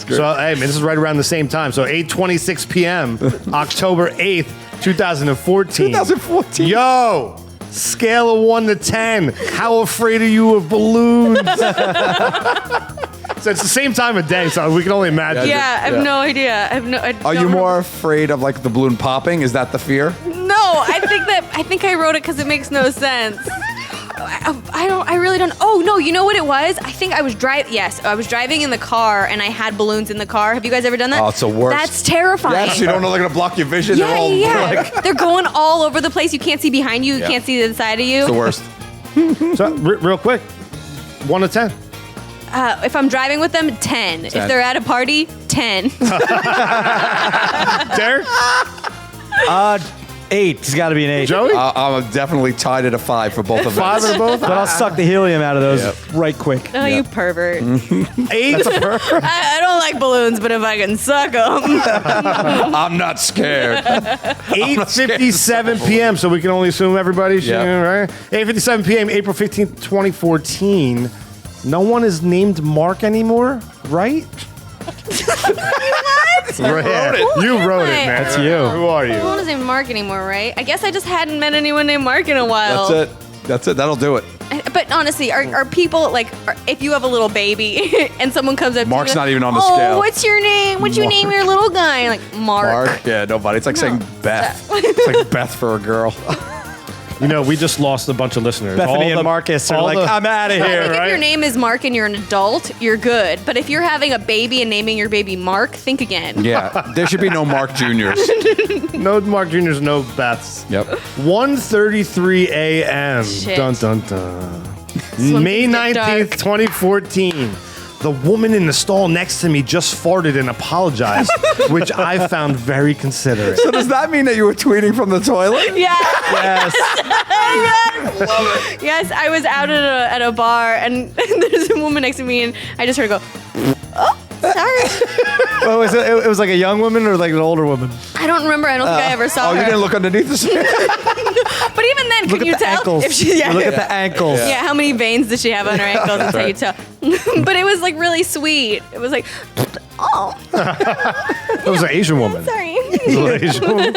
So, hey, man, this is right around the same time. So, 8:26 p.m., October 8th, 2014.
2014.
Yo, scale of 1 to 10. How afraid are you of balloons? So, it's the same time of day, so we can only imagine.
Yeah, I have no idea.
Are you more afraid of like the balloon popping? Is that the fear?
No, I think I wrote it because it makes no sense. I really don't. Oh no, you know what it was? I think I was I was driving in the car and I had balloons in the car. Have you guys ever done that?
Oh, it's the worst.
That's terrifying.
Yes, you don't know they're gonna block your vision.
Yeah,
They're all like
they're going all over the place. You can't see behind you. You can't see the side of you.
it's the worst.
So, real quick, 1 to 10.
If I'm driving with them, 10. If they're at a party, 10.
Derek?
8. It's got to be an 8.
Joey?
I'm definitely tied at a 5 for both of them.
5 of both?
But I'll suck the helium out of those right quick.
Oh, you pervert.
8?
I don't like balloons, but if I can suck them.
I'm not scared.
8:57 p.m. So we can only assume everybody's right. 8:57 p.m. April 15th, 2014. No one is named Mark anymore, right? You wrote it, man.
That's you.
Who are
No one
you?
is named Mark anymore, right? I guess I just hadn't met anyone named Mark in a while.
That's it. That'll do it.
But honestly, are people like, if you have a little baby and someone comes up
Mark's
to you,
not even on the
oh,
scale.
what's your name? What'd you name your little guy? Like, Mark.
Yeah, nobody. It's like saying Beth. It's like Beth for a girl.
You know, we just lost a bunch of listeners.
Bethany and Marcus are like, I'm out of
I
here.
think if your name is Mark and you're an adult, you're good. But if you're having a baby and naming your baby Mark, think again.
Yeah, there should be no Mark Juniors.
No Mark Jr.'s, no Beths.
Yep.
1:33 a.m.
Shit.
Dun, dun, dun.
when
May
things get
19th,
dark.
2014. The woman in the stall next to me just farted and apologized, which I found very considerate.
So does that mean that you were tweeting from the toilet?
Yeah.
Yes.
Yes, I was out at a bar and there's a woman next to me and I just heard her go, oh, sorry.
Oh, it was like a young woman or like an older woman?
I don't remember. I don't think I ever saw
Oh,
her.
you didn't look underneath the
But even then,
Look
can you
at the
tell
ankles.
if she? Yeah,
Look at the ankles.
yeah. How many veins does she have on her ankles? That's how you tell. But it was like really sweet. It was like, oh,
That was an Asian woman.
sorry.
It was an Asian woman.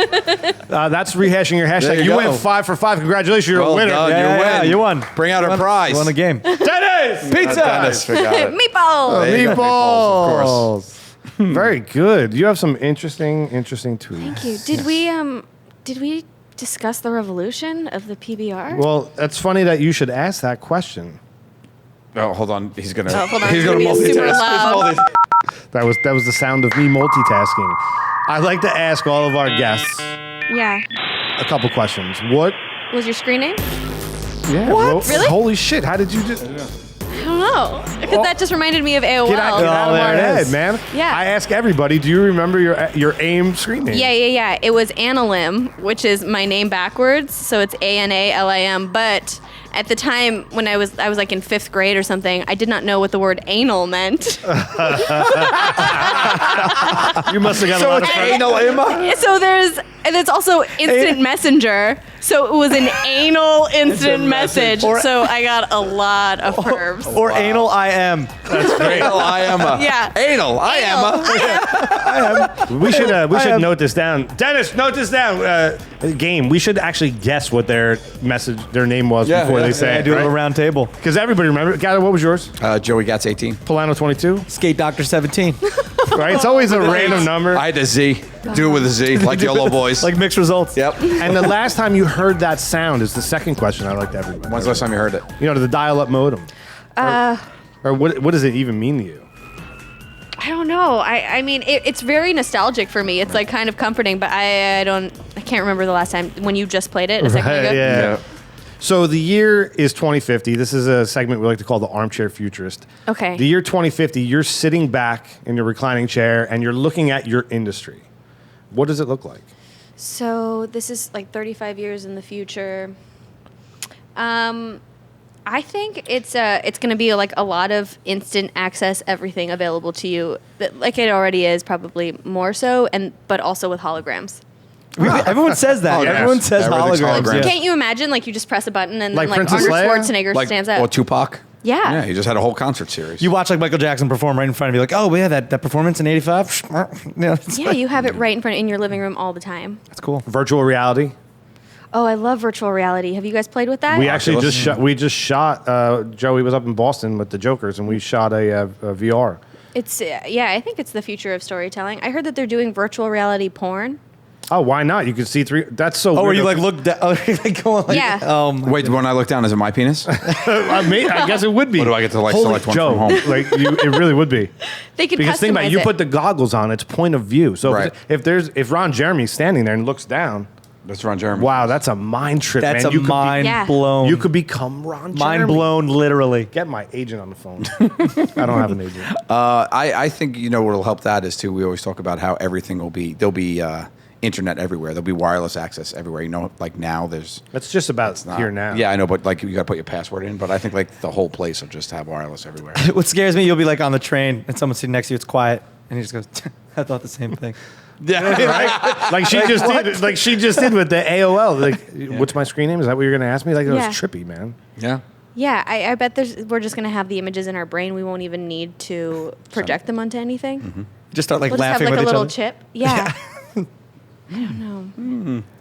That's rehashing your hashtag.
There you
You
go.
went 5 for 5. Congratulations, you're
Well
a winner.
done.
Yeah,
You
yeah,
win.
yeah, you won.
Bring out our prize.
You won the game.
Dennis!
Pizza.
Dennis, forgot it.
Meatball.
There you go.
Meatballs. Very good. You have some interesting tweets.
Thank you. Did we discuss the revolution of the PBR?
Well, it's funny that you should ask that question.
Oh, hold on. He's gonna.
Oh, hold on.
He's
It's
gonna
gonna be super
multitask.
loud.
That was the sound of me multitasking. I'd like to ask all of our guests
Yeah.
a couple questions. What?
Was your screen name?
Yeah.
What? Really?
Holy shit! How did you just
I don't know. Because that just reminded me of AOL.
get out
Oh,
of my
there it
head,
is.
man?
Yeah.
I ask everybody. Do you remember your AIM screen name?
Yeah. It was Analim, which is my name backwards, so it's ANALIM. But at the time when I was like in 5th grade or something, I did not know what the word anal meant.
You must have got a lot of friends.
Anal Emma.
So there's also instant messenger. So it was an anal instant message.
Or-
So I got a lot of pervs.
Or anal IM.
Anal I Emma.
Yeah.
Anal I Emma.
We should note this down. Dennis, note this down. Game. We should actually guess what their name was before they say
I
it.
do a little
Right?
round table.
Because everybody remember. Gatto, what was yours?
Joey Gats 18.
Polano 22.
Skate Doctor 17.
Right. It's always a random number.
I had a Z. Do it with a Z, like Yolo Boys.
Like mixed results.
Yep.
And the last time you heard that sound is the second question I like to everybody.
When's the last time you heard it?
You know, the dial-up modem. Or what does it even mean to you?
I don't know. I mean, it's very nostalgic for me. It's like kind of comforting, but I can't remember the last time when you just played it a second ago.
Yeah. So the year is 2050. This is a segment we like to call the Armchair Futurist.
Okay.
The year 2050, you're sitting back in your reclining chair and you're looking at your industry. What does it look like?
So this is like 35 years in the future. I think it's going to be like a lot of instant access, everything available to you, like it already is, probably more so, but also with holograms.
Everyone says that.
Holograms.
Everyone says
Everything's
holograms.
holograms.
Yeah.
Can't you imagine, like, you just press a button and
Like
then, like,
Princess
Arnold
Leia?
Schwarzenegger
Like,
stands up?
well, Tupac.
Yeah.
Yeah, he just had a whole concert series.
You watch like Michael Jackson perform right in front of you, like, oh, yeah, that performance in '85.
Yeah, you have it right in front in your living room all the time.
That's cool.
Virtual reality.
Oh, I love virtual reality. Have you guys played with that?
We actually just shot. Joey was up in Boston with the Jokers, and we shot a VR.
It's yeah, I think it's the future of storytelling. I heard that they're doing virtual reality porn.
Oh, why not? You can see through. That's so.
Oh,
weird.
where you like look down? Oh, you're like going like,
Yeah.
Wait, when I look down, is it my penis?
I guess it would be.
Or do I get to, like,
Holy
select one
Joe,
from home?
Like it really would be.
They could
Because think about it,
customize
you
it.
put the goggles on, it's point of view. So
Right.
if Ron Jeremy's standing there and looks down,
That's Ron Jeremy.
Wow, that's a mind trip,
That's
man.
a mind
Yeah.
blown.
You could become Ron Jeremy.
mind blown, literally.
Get my agent on the phone. I don't have an agent.
I think what'll help that is too. We always talk about how everything there'll be internet everywhere. There'll be wireless access everywhere. Like now there's.
It's just about here now.
Yeah, I know, but like you got to put your password in. But I think like the whole place will just have wireless everywhere.
What scares me, you'll be like on the train and someone's sitting next to you, it's quiet, and he just goes, I thought the same thing.
Yeah,
Right? Like she just did. Like she just did with the AOL. Like, what's my screen name? Is that what you're gonna ask me? Like, it was
Yeah.
trippy, man.
yeah.
Yeah, I bet we're just gonna have the images in our brain. We won't even need to project them onto anything.
Just start like
We'll just have
laughing
like a
with each
little
other.
chip. Yeah. I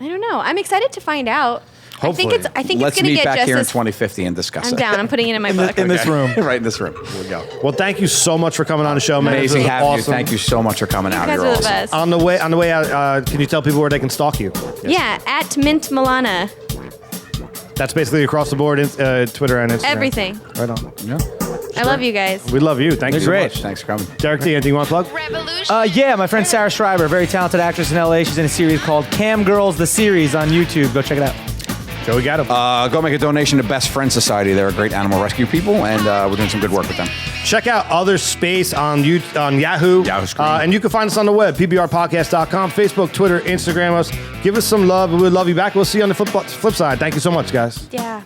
don't know. I'm excited to find out.
Hopefully.
I think
Let's
it's gonna
meet
get
back
just
here in
as
2050 and discuss
I'm
it.
down. I'm putting it in my book.
In this room.
Right in this room. Here we go.
Well, thank you so much for coming on the show, man.
Amazing
This was
having you.
awesome.
Thank you so much for coming out.
You guys
You're
are the
awesome.
best.
On the way out, can you tell people where they can stalk you?
Yeah, at Mint Milana.
That's basically across the board, Twitter and Instagram.
Everything.
Right on.
Yeah.
I love you guys.
We love you. Thank you so
great.
much.
Thanks for coming.
Derek D, anything you want to plug?
Revolution.
Yeah, my friend Sarah Schreiber, a very talented actress in LA. She's in a series called Cam Girls, the series on YouTube. Go check it out.
Joey Gatto.
Go make a donation to Best Friend Society. They're a great animal rescue people, and we're doing some good work with them.
Check out Other Space on Yahoo.
Yahoo Screen.
And you can find us on the web, pbrpodcast.com, Facebook, Twitter, Instagram us. Give us some love, and we'll love you back. We'll see you on the flip side. Thank you so much, guys.
Yeah.